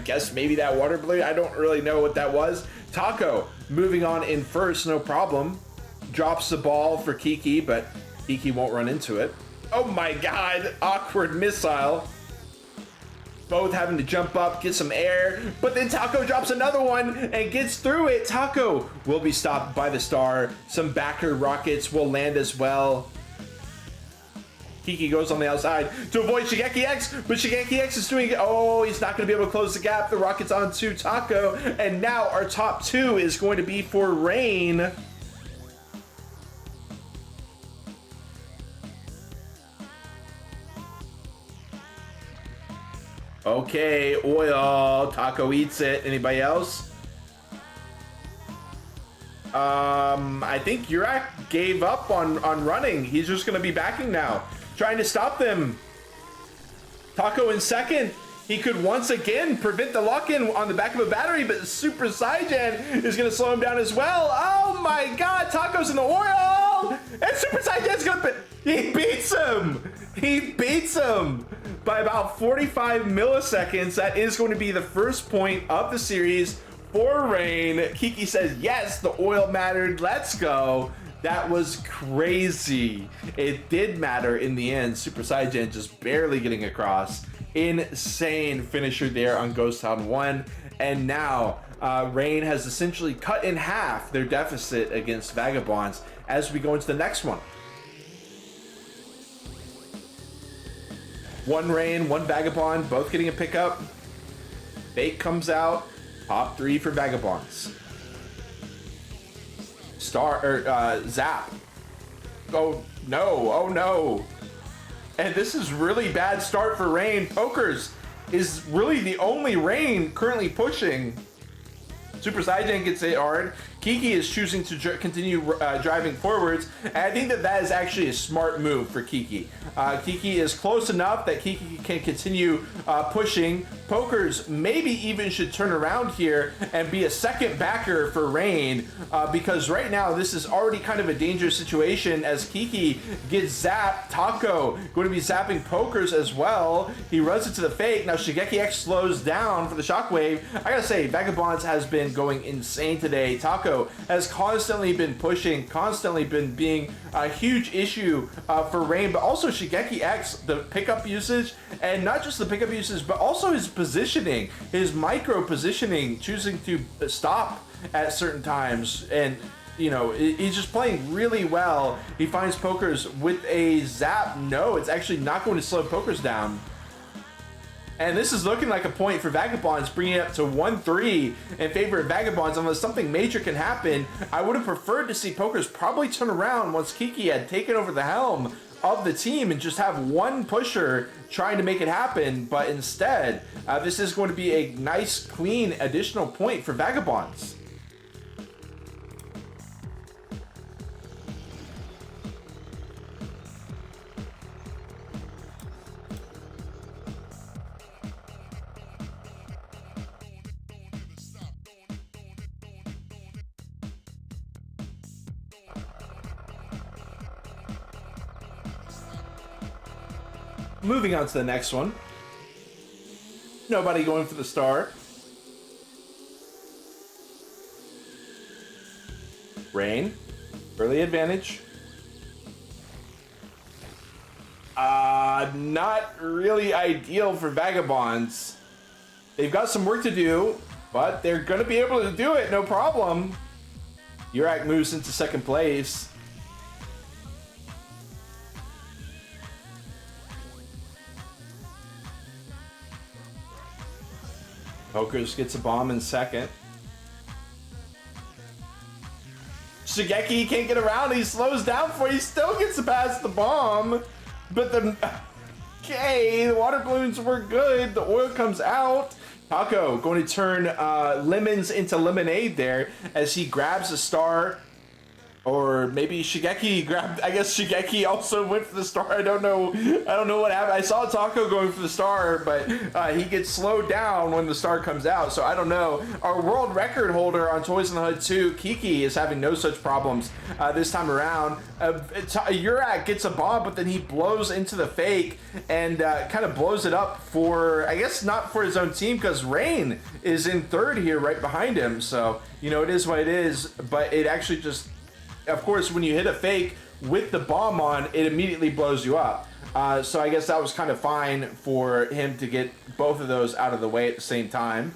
guess maybe that water balloon. I don't really know what that was. Taco moving on in first, no problem. Drops the ball for Kiki, but Kiki won't run into it. Oh my god, awkward missile. Both having to jump up, get some air, but then Taco drops another one and gets through it. Taco will be stopped by the star. Some backer rockets will land as well. Kiki goes on the outside to avoid Shigeki X, but Shigeki X is doing it. Oh, he's not going to be able to close the gap. The rocket's on to Taco, and now our top two is going to be for Rain. Okay, Oil. Taco eats it. Anybody else? I think Yurak gave up on running. He's just going to be backing now, trying to stop them. Taco in second. He could once again prevent the lock-in on the back of a battery, but Super Saiyan is going to slow him down as well. Oh my god, Taco's in the oil! And Super Saiyan's going to... He beats him! He beats him by about 45 milliseconds. That is going to be the first point of the series for Rain. Kiki says, yes, the oil mattered. Let's go. That was crazy. It did matter in the end. Super Saiyan just barely getting across. Insane finisher there on Ghost Town 1. And now Rain has essentially cut in half their deficit against Vagabonds as we go into the next one. One Rain, one Vagabond, both getting a pickup. Fate comes out. Top three for Vagabonds. Zap. Oh no, oh no. And this is really bad start for Rain. Pokers is really the only Rain currently pushing. Super Saiyan gets hit hard. Kiki is choosing to continue driving forwards, and I think that is actually a smart move for Kiki. Kiki is close enough that Kiki can continue pushing. Pokers maybe even should turn around here and be a second backer for Rain, because right now this is already kind of a dangerous situation as Kiki gets zapped. Taco going to be zapping Pokers as well. He runs into the fake. Now Shigeki X slows down for the shockwave. I gotta say, Vagabonds has been going insane today. Taco has constantly been pushing, constantly been being a huge issue for Rain, but also Shigeki X, the pickup usage, and not just the pickup usage, but also his positioning, his micro positioning, choosing to stop at certain times, and you know, he's just playing really well. He finds Pokers with a zap. No, it's actually not going to slow Pokers down. And this is looking like a point for Vagabonds, bringing it up to 1-3 in favor of Vagabonds. Unless something major can happen, I would have preferred to see Pokers probably turn around once Kiki had taken over the helm of the team and just have one pusher trying to make it happen. But instead, this is going to be a nice, clean additional point for Vagabonds. Moving on to the next one. Nobody going for the star. Rain. Early advantage. Not really ideal for Vagabonds. They've got some work to do, but they're going to be able to do it, no problem. Yurak moves into second place. Pokers gets a bomb in second. Shigeki can't get around. He slows down for it. He still gets to pass the bomb. But the... Okay, the water balloons were good. The oil comes out. Taco going to turn lemons into lemonade there as he grabs a star. Or maybe Shigeki grabbed... I guess Shigeki also went for the star. I don't know what happened. I saw Taco going for the star, but he gets slowed down when the star comes out. So I don't know. Our world record holder on Toys in the Hood 2, Kiki, is having no such problems this time around. Yurak gets a bomb, but then he blows into the fake and kind of blows it up for... I guess not for his own team, because Rain is in third here right behind him. So, you know, it is what it is. But it actually just... Of course, when you hit a fake with the bomb on, it immediately blows you up. So I guess that was kind of fine for him to get both of those out of the way at the same time.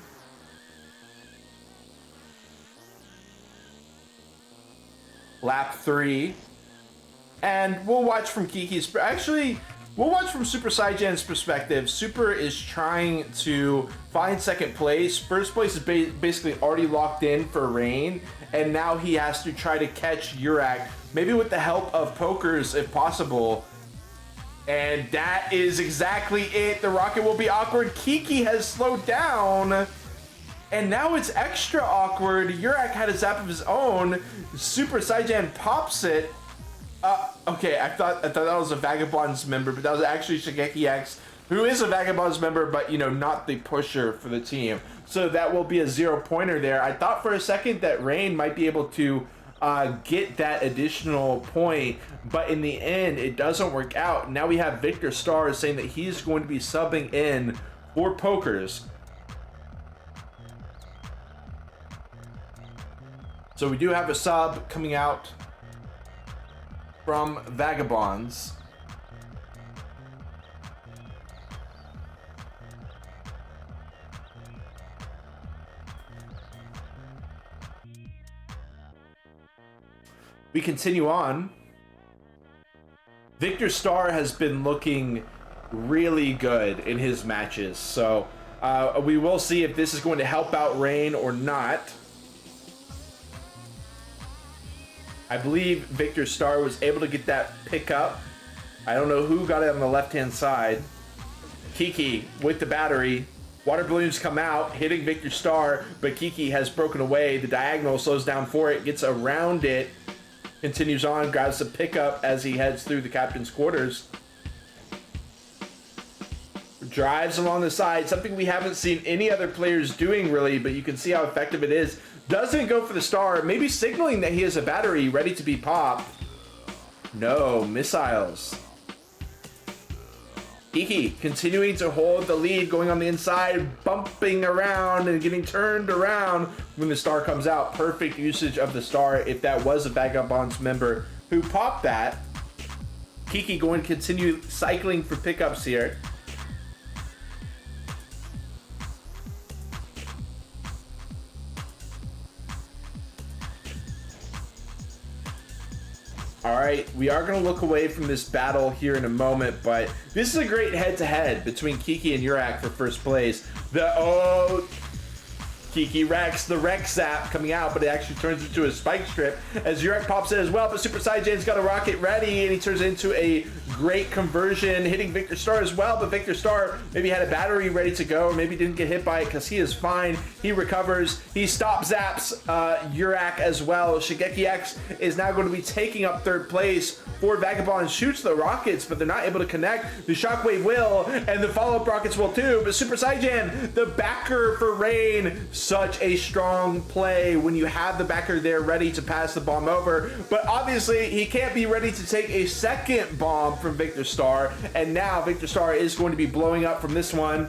Lap 3. And we'll watch from Kiki's... Actually, we'll watch from Super Saiyan's perspective. Super is trying to find second place. First place is basically already locked in for Rain. And now he has to try to catch Yurak, maybe with the help of Pokers if possible. And that is exactly it. The rocket will be awkward. Kiki has slowed down. And now it's extra awkward. Yurak had a zap of his own. Super Saiyan pops it. Okay, I thought that was a Vagabonds member, but that was actually Shigeki X, who is a Vagabonds member, but, you know, not the pusher for the team. So that will be a 0-pointer there. I thought for a second that Rain might be able to get that additional point, but in the end, it doesn't work out. Now we have Victor Star saying that he's going to be subbing in for Pokers. So we do have a sub coming out from Vagabonds. We continue on. Victor Star has been looking really good in his matches, so we will see if this is going to help out Rain or not. I believe Victor Star was able to get that pickup. I don't know who got it on the left-hand side. Kiki with the battery. Water balloons come out, hitting Victor Star, but Kiki has broken away. The diagonal slows down for it, gets around it, continues on, grabs the pickup as he heads through the captain's quarters. Drives along the side, something we haven't seen any other players doing really, but you can see how effective it is. Doesn't go for the star, maybe signaling that he has a battery ready to be popped. No, missiles. Kiki continuing to hold the lead, going on the inside, bumping around and getting turned around when the star comes out. Perfect usage of the star if that was a Vagabonds member who popped that. Kiki going to continue cycling for pickups here. All right, we are going to look away from this battle here in a moment, but this is a great head-to-head between Kiki and Yurak for first place. Kiki Rex, the Rex Zap coming out, but it actually turns into a spike strip as Yurak pops in as well, but Super Saiyan's got a rocket ready, and he turns into a great conversion, hitting Victor Star as well, but Victor Star maybe had a battery ready to go, or maybe didn't get hit by it because he is fine. He recovers. He stop zaps Yurak as well. Shigeki X is now going to be taking up third place for Vagabond. Shoots the rockets, but they're not able to connect. The Shockwave will, and the follow-up rockets will too, but Super Saiyan, the backer for Rain, such a strong play when you have the backer there ready to pass the bomb over, but obviously he can't be ready to take a second bomb from Victor Star, and now Victor Star is going to be blowing up from this one.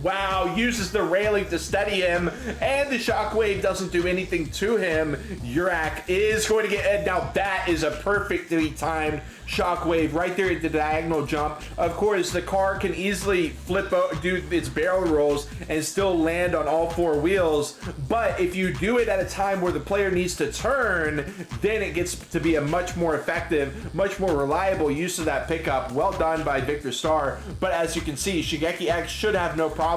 Wow, uses the railing to steady him, and the shockwave doesn't do anything to him. Yurak is going to get, now that is a perfectly timed shockwave right there at the diagonal jump. Of course, the car can easily do its barrel rolls and still land on all four wheels, but if you do it at a time where the player needs to turn, then it gets to be a much more effective, much more reliable use of that pickup. Well done by Victor Starr, but as you can see, Shigeki X should have no problem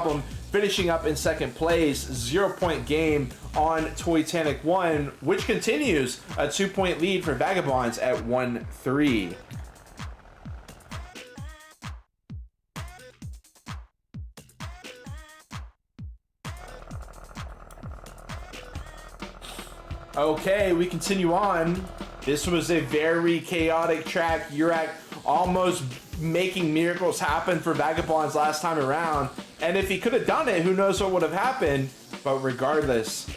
finishing up in second place. 0-point game on Titanic 1, which continues a 2-point lead for Vagabonds at 1-3. Okay, we continue on. This was a very chaotic track. Yurak almost making miracles happen for Vagabonds last time around. And if he could have done it, who knows what would have happened. But regardless.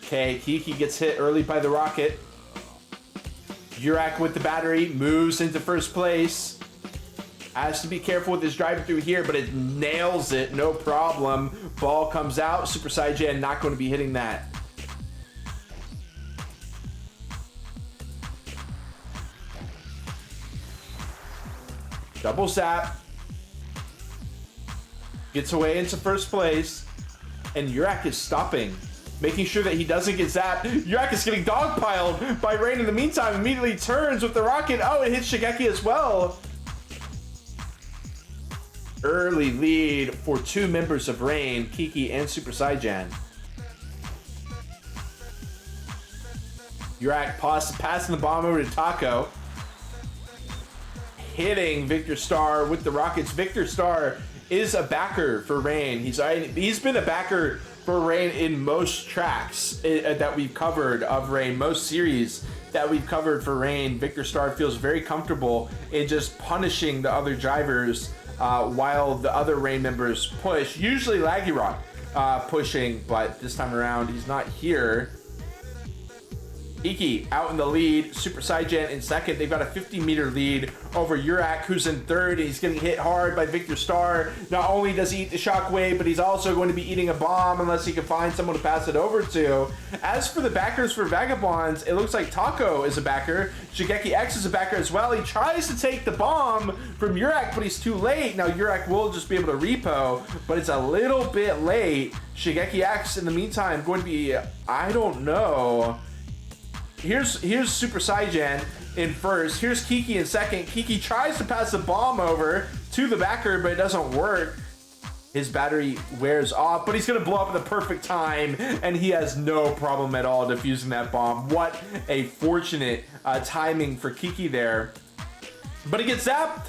Okay, Kiki gets hit early by the rocket. Yurak with the battery moves into first place. Has to be careful with his drive through here, but it nails it, no problem. Ball comes out. Super Saiyan not going to be hitting that. Double zap. Gets away into first place. And Yurak is stopping, making sure that he doesn't get zapped. Yurak is getting dogpiled by Rain in the meantime. Immediately turns with the rocket. Oh, it hits Shigeki as well. Early lead for two members of Rain, Kiki and Super Saiyan. Yurak passing the bomb over to Taco. Hitting Victor Starr with the rockets. Victor Starr is a backer for Rain. He's been a backer for Rain in most tracks that we've covered of Rain, most series that we've covered for Rain. Victor Starr feels very comfortable in just punishing the other drivers while the other Rain members push. Usually Laggy Rock pushing, but this time around he's not here. Iki out in the lead, Super Saiyan in second. They've got a 50-meter lead over Yurak, who's in third. He's getting hit hard by Victor Starr. Not only does he eat the shockwave, but he's also going to be eating a bomb unless he can find someone to pass it over to. As for the backers for Vagabonds, it looks like Taco is a backer. Shigeki X is a backer as well. He tries to take the bomb from Yurak, but he's too late. Now Yurak will just be able to repo, but it's a little bit late. Shigeki X, in the meantime, going to be, I don't know. Here's Super Saiyan in first. Here's Kiki in second. Kiki tries to pass the bomb over to the backer, but it doesn't work. His battery wears off, but he's going to blow up at the perfect time, and he has no problem at all defusing that bomb. What a fortunate timing for Kiki there. But he gets zapped.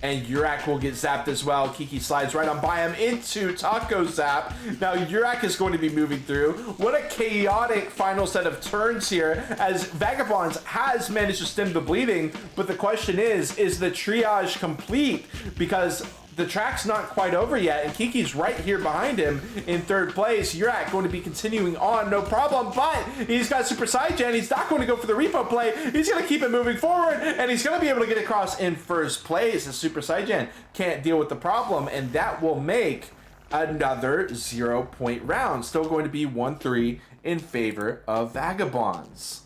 And Yurak will get zapped as well. Kiki slides right on by him into Taco Zap. Now Yurak is going to be moving through. What a chaotic final set of turns here, as Vagabonds has managed to stem the bleeding. But the question is the triage complete? Because the track's not quite over yet, and Kiki's right here behind him in third place. Yurak going to be continuing on, no problem, but he's got Super Saiyan. He's not going to go for the repo play. He's going to keep it moving forward, and he's going to be able to get across in first place, as Super Saiyan can't deal with the problem, and that will make another 0-point round. Still going to be 1-3 in favor of Vagabonds.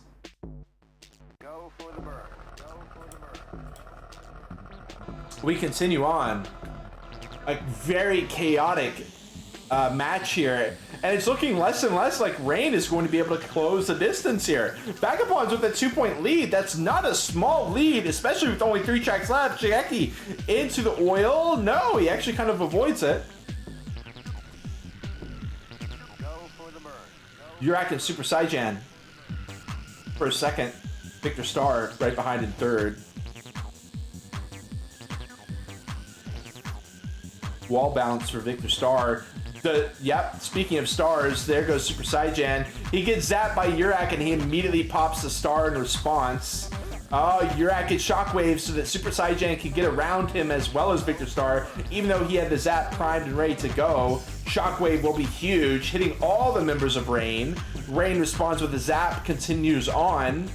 Go for the bird. Go for the bird. We continue on. A very chaotic match here, and it's looking less and less like Rain is going to be able to close the distance here. Vagabonds with a 2-point lead. That's not a small lead, especially with only 3 tracks left. Shigeki into the oil. No, he actually kind of avoids it. Go for the bird. Yurak and Super Saiyan for a second. Victor Starr right behind in third. Wall bounce for Victor Starr. Speaking of stars, there goes Super Saiyan. He gets zapped by Yurak, and he immediately pops the star in response. Yurak gets shockwaves so that Super Saiyan can get around him as well as Victor Starr, even though he had the zap primed and ready to go. Shockwave will be huge, hitting all the members of Rain. Rain responds with a zap, continues on.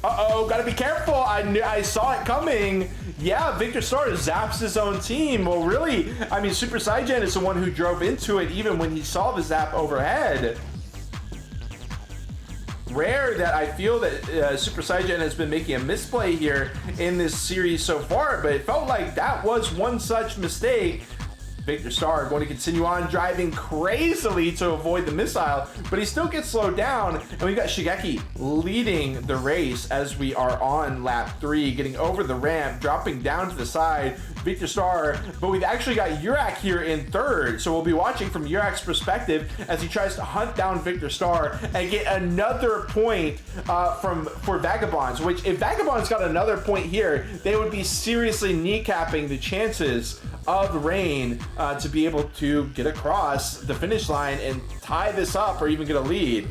Uh-oh, gotta be careful. I saw it coming. Yeah, Victor Star zaps his own team. Well, really, I mean, Super Saiyan is the one who drove into it even when he saw the zap overhead. Rare that I feel that Super Saiyan has been making a misplay here in this series so far, but it felt like that was one such mistake. Victor Star going to continue on driving crazily to avoid the missile, but he still gets slowed down, and we've got Shigeki leading the race as we are on lap 3, getting over the ramp, dropping down to the side. Victor Star, but we've actually got Yurak here in 3rd, so we'll be watching from Yurak's perspective as he tries to hunt down Victor Star and get another point for Vagabonds, which if Vagabonds got another point here, they would be seriously kneecapping the chances of Rain to be able to get across the finish line and tie this up or even get a lead.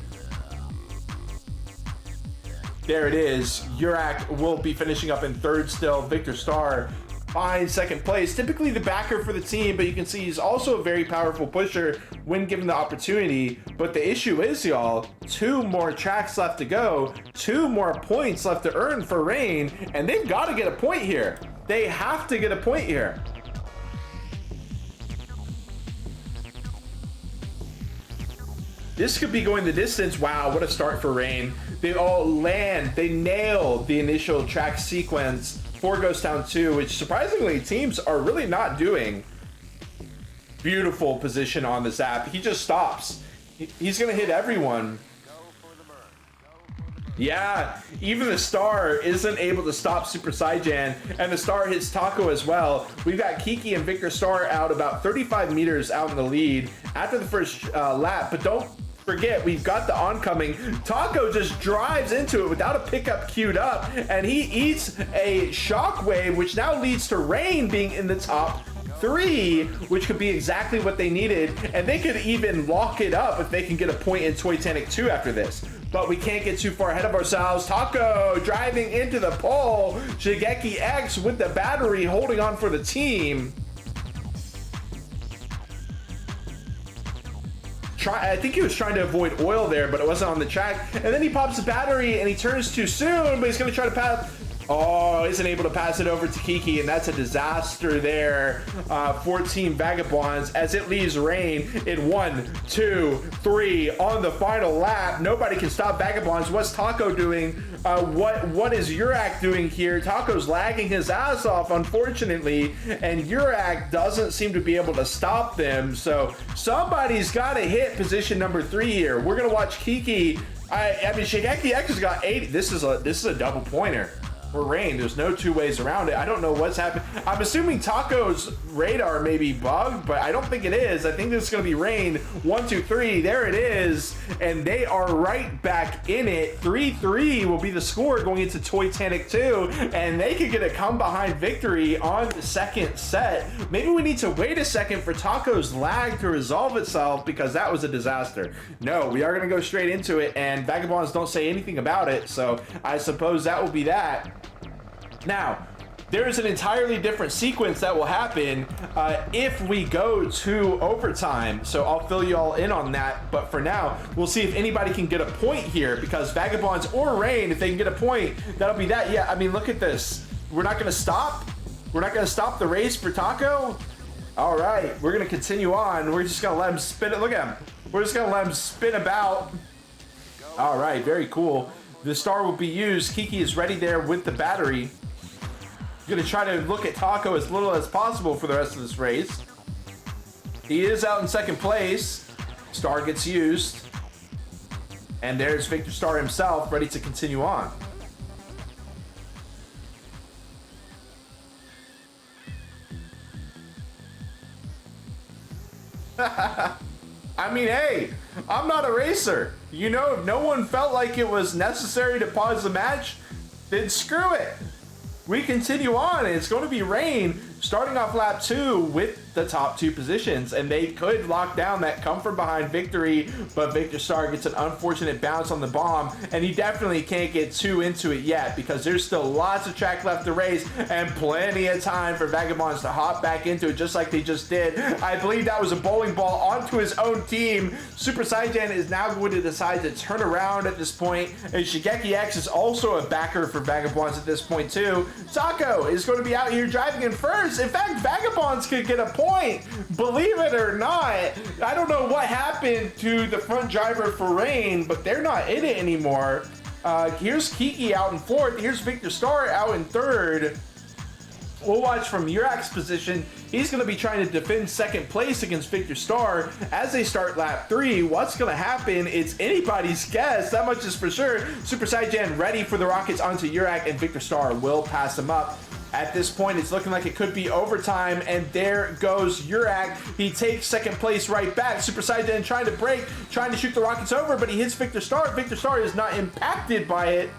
There it is. Yurak will be finishing up in 3rd still. Victor Star finds 2nd place. Typically the backer for the team, but you can see he's also a very powerful pusher when given the opportunity. But the issue is, y'all, 2 more tracks left to go, 2 more points left to earn for Rain, and they've got to get a point here. They have to get a point here. This could be going the distance. Wow, what a start for Rain. They all land. They nail the initial track sequence for Ghost Town 2, which surprisingly teams are really not doing. Beautiful position on the zap. He just stops. He's going to hit everyone. Yeah, even the Star isn't able to stop Super Saiyan, and the Star hits Taco as well. We've got Kiki and Victor Star out about 35 meters out in the lead after the first lap, but don't forget, we've got the oncoming. Taco just drives into it without a pickup queued up, and he eats a shockwave, which now leads to Rain being in the top 3, which could be exactly what they needed, and they could even lock it up if they can get a point in Toytanic 2 after this. But we can't get too far ahead of ourselves. Taco driving into the pole. Shigeki X with the battery holding on for the team. I think he was trying to avoid oil there, but it wasn't on the track. And then he pops the battery and he turns too soon, but he's going to try to pass. Oh, isn't able to pass it over to Kiki, and that's a disaster there for Team Vagabonds as it leaves Rain in 1, 2, 3 on the final lap. Nobody can stop Vagabonds. What's Taco doing? What is Yurak doing here? Taco's lagging his ass off, unfortunately, and Yurak doesn't seem to be able to stop them. So somebody's got to hit position number 3 here. We're gonna watch Kiki. I mean, Shigeki X has got 80. This is a double pointer for Rain. There's no 2 ways around it. I don't know what's happened. I'm assuming Taco's radar may be bugged, but I don't think it is. I think this is going to be Rain. 1, 2, 3. There it is. And they are right back in it. 3-3 will be the score going into Toytanic 2. And they could get a come behind victory on the 2nd set. Maybe we need to wait a second for Taco's lag to resolve itself, because that was a disaster. No, we are going to go straight into it, and Vagabonds don't say anything about it. So I suppose that will be that. Now, there is an entirely different sequence that will happen if we go to overtime. So I'll fill you all in on that. But for now, we'll see if anybody can get a point here, because Vagabonds or Rain, if they can get a point, that'll be that. Yeah, I mean, look at this. We're not going to stop. We're not going to stop the race for Taco. All right, we're going to continue on. We're just going to let him spin it. Look at him. We're just going to let him spin about. All right, very cool. The Star will be used. Kiki is ready there with the battery. Going to try to look at Taco as little as possible for the rest of this race. He is out in 2nd place. Star gets used. And there's Victor Star himself, ready to continue on. I mean, hey, I'm not a racer. You know, if no one felt like it was necessary to pause the match, then screw it. We continue on, and it's going to be Rain starting off lap 2 with the top 2 positions, and they could lock down that come from behind victory, but Victor Star gets an unfortunate bounce on the bomb, and he definitely can't get too into it yet because there's still lots of track left to race and plenty of time for Vagabonds to hop back into it just like they just did. I believe that was a bowling ball onto his own team. Super Saiyan is now going to decide to turn around at this point, and Shigeki X is also a backer for Vagabonds at this point too. Taco is going to be out here driving in first. In fact, Vagabonds could get a point, believe it or not. I don't know what happened to the front driver for Rain, but they're not in it anymore. Here's Kiki out in fourth. Here's Victor Star out in third. We'll watch from Yurak's position. He's going to be trying to defend second place against Victor Star as they start lap 3. What's going to happen? It's anybody's guess. That much is for sure. Super Saiyan ready for the rockets onto Yurak, and Victor Star will pass him up. At this point, it's looking like it could be overtime, and there goes Yurak. He takes second place right back. Super Saiyan trying to break, trying to shoot the rockets over, but he hits Victor Star. Victor Star is not impacted by it.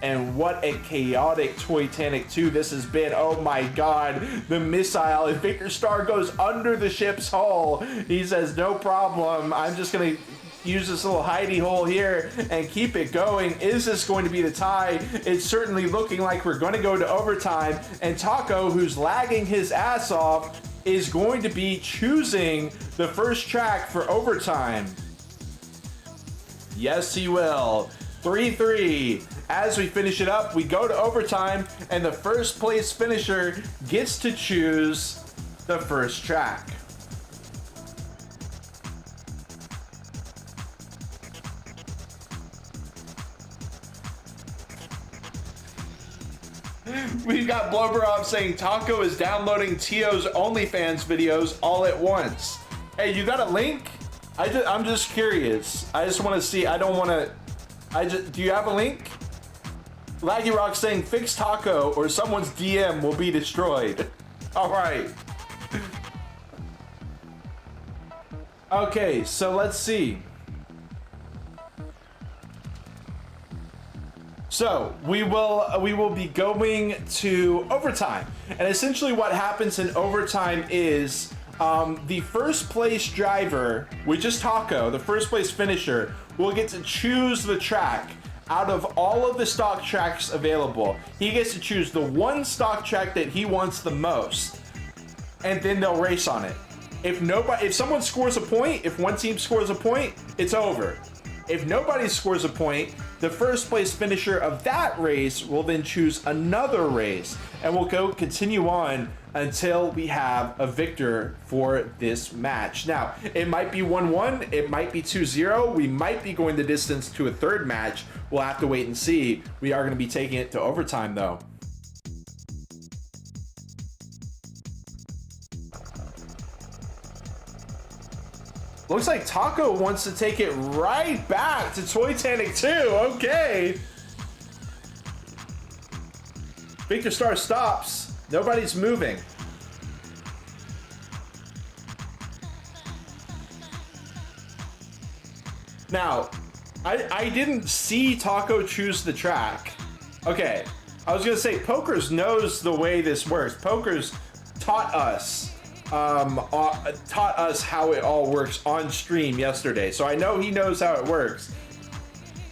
And what a chaotic Titanic 2 this has been. Oh my god, the missile. If Victor Star goes under the ship's hull, he says, no problem. I'm just going to use this little hidey hole here and keep it going. Is this going to be the tie? It's certainly looking like we're going to go to overtime. And Taco, who's lagging his ass off, is going to be choosing the first track for overtime. Yes, he will. 3-3. As we finish it up, we go to overtime, and the first place finisher gets to choose the first track. We've got Bloberov saying Taco is downloading Tio's OnlyFans videos all at once. Hey, you got a link? I'm just curious. I just want to see. I don't want to. Do you have a link? Laggy Rock saying fix Taco or someone's DM will be destroyed. All right. Okay, so let's see. So we will be going to overtime, and essentially what happens in overtime is the first place driver, which is Taco, the first place finisher, will get to choose the track out of all of the stock tracks available. He gets to choose the one stock track that he wants the most, and then they'll race on it. If someone scores a point, if one team scores a point, it's over. If nobody scores a point, the first place finisher of that race will then choose another race, and we'll continue on until we have a victor for this match. Now, it might be 1-1, it might be 2-0, we might be going the distance to a third match. We'll have to wait and see. We are going to be taking it to overtime though. Looks like Taco wants to take it right back to Titanic 2. Okay. Victor Star stops. Nobody's moving. Now, I didn't see Taco choose the track. Okay. I was going to say, Pokers knows the way this works. Pokers taught us how it all works on stream yesterday, so I know he knows how it works.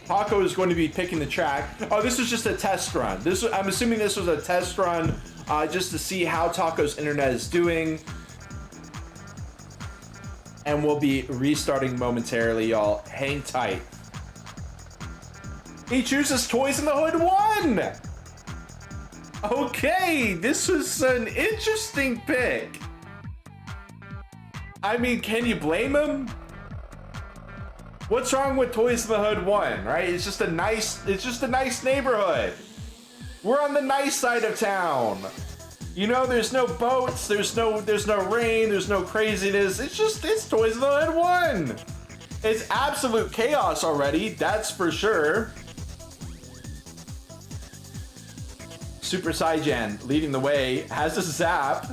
Taco is going to be picking the track. Oh, this was just a test run. I'm assuming this was a test run just to see how Taco's internet is doing, and we'll be restarting momentarily, y'all. Hang tight. He chooses Toys in the Hood 1. Okay, this was an interesting pick. I mean, can you blame him? What's wrong with Toys in the Hood 1, right? It's just a nice neighborhood. We're on the nice side of town. You know, there's no boats, there's no rain, there's no craziness. It's Toys in the Hood 1. It's absolute chaos already, that's for sure. Super Saiyan leading the way, has a zap.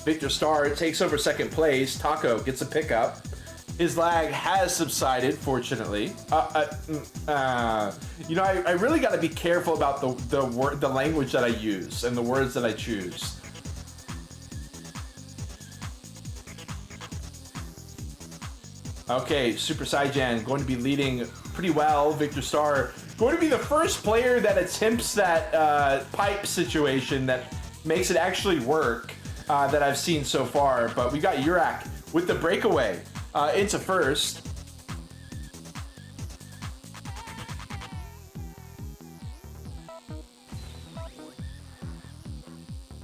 Victor Star takes over second place. Taco gets a pickup. His lag has subsided, fortunately. You know, I really got to be careful about the language that I use and the words that I choose. Okay, Super Saiyan going to be leading pretty well. Victor Starr going to be the first player that attempts that pipe situation that makes it actually work that I've seen so far. But we got Yurak with the breakaway into first.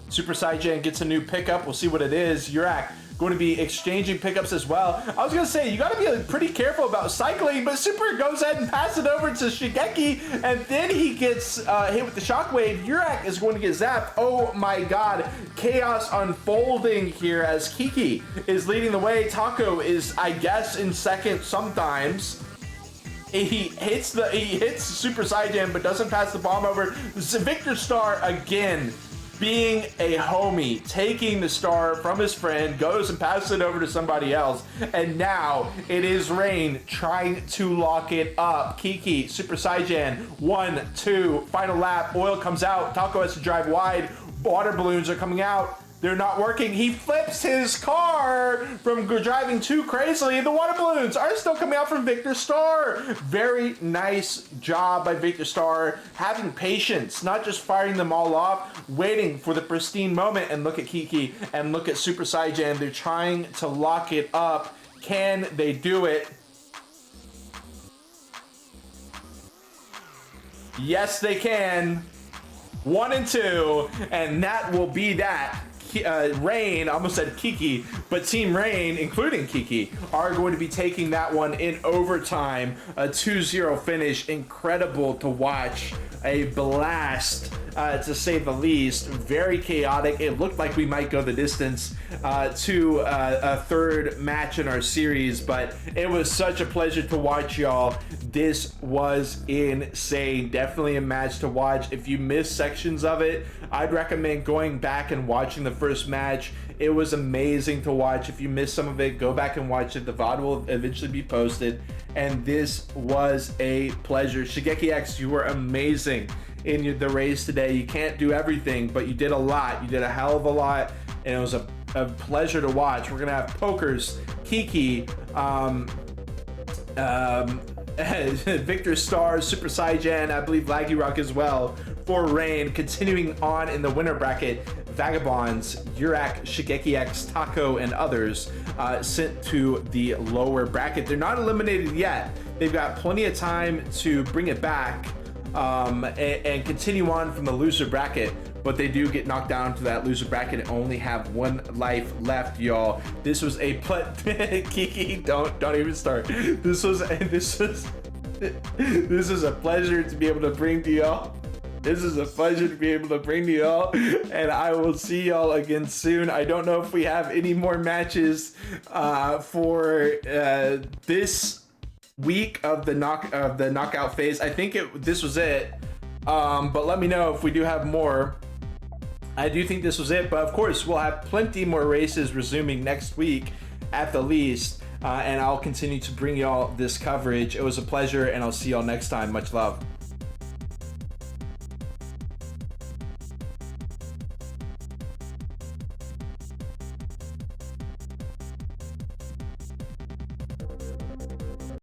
Super Saiyan gets a new pickup. We'll see what it is. Yurak going to be exchanging pickups as well. I was going to say, you got to be pretty careful about cycling, but Super goes ahead and passes it over to Shigeki, and then he gets hit with the shockwave. Yurak is going to get zapped. Oh my god. Chaos unfolding here as Kiki is leading the way. Taco is, I guess, in second sometimes. He hits Super Saiyan, but doesn't pass the bomb over. Victor Starr again, being a homie, taking the star from his friend, goes and passes it over to somebody else. And now it is Rain trying to lock it up. Kiki, Super Saiyan, 1, 2, final lap. Oil comes out. Taco has to drive wide. Water balloons are coming out. They're not working. He flips his car from driving too crazily. The water balloons are still coming out from Victor Starr. Very nice job by Victor Starr, having patience, not just firing them all off, waiting for the pristine moment. And look at Kiki and look at Super Saiyan. They're trying to lock it up. Can they do it? Yes, they can. 1 and 2, and that will be that. Rain, I almost said Kiki, but Team Rain, including Kiki, are going to be taking that one in overtime. A 2-0 finish. Incredible to watch. A blast, to say the least. Very chaotic. It looked like we might go the distance to a third match in our series, but it was such a pleasure to watch, y'all. This was insane. Definitely a match to watch. If you missed sections of it, I'd recommend going back and watching the first match. It was amazing to watch. If you missed some of it, go back and watch it. The VOD will eventually be posted. And this was a pleasure. Shigeki X, you were amazing in the race today. You can't do everything, but you did a lot. You did a hell of a lot, and it was a pleasure to watch. We're gonna have Pokers, Kiki, Victor Starr, Super Saiyan, I believe Laggy Rock as well for Rain. Continuing on in the winner bracket, Vagabonds, Yurak, Shigeki X, Taco, and others sent to the lower bracket. They're not eliminated yet. They've got plenty of time to bring it back and continue on from the loser bracket, but they do get knocked down to that loser bracket and only have 1 life left, y'all. This was a Kiki, don't even start. This is a pleasure to be able to bring to y'all. This is a pleasure to be able to bring to y'all, and I will see y'all again soon. I don't know if we have any more matches for this week of the knockout phase. I think this was it, but let me know if we do have more. I do think this was it, but of course we'll have plenty more races resuming next week at the least, and I'll continue to bring y'all this coverage. It was a pleasure, and I'll see y'all next time. Much love.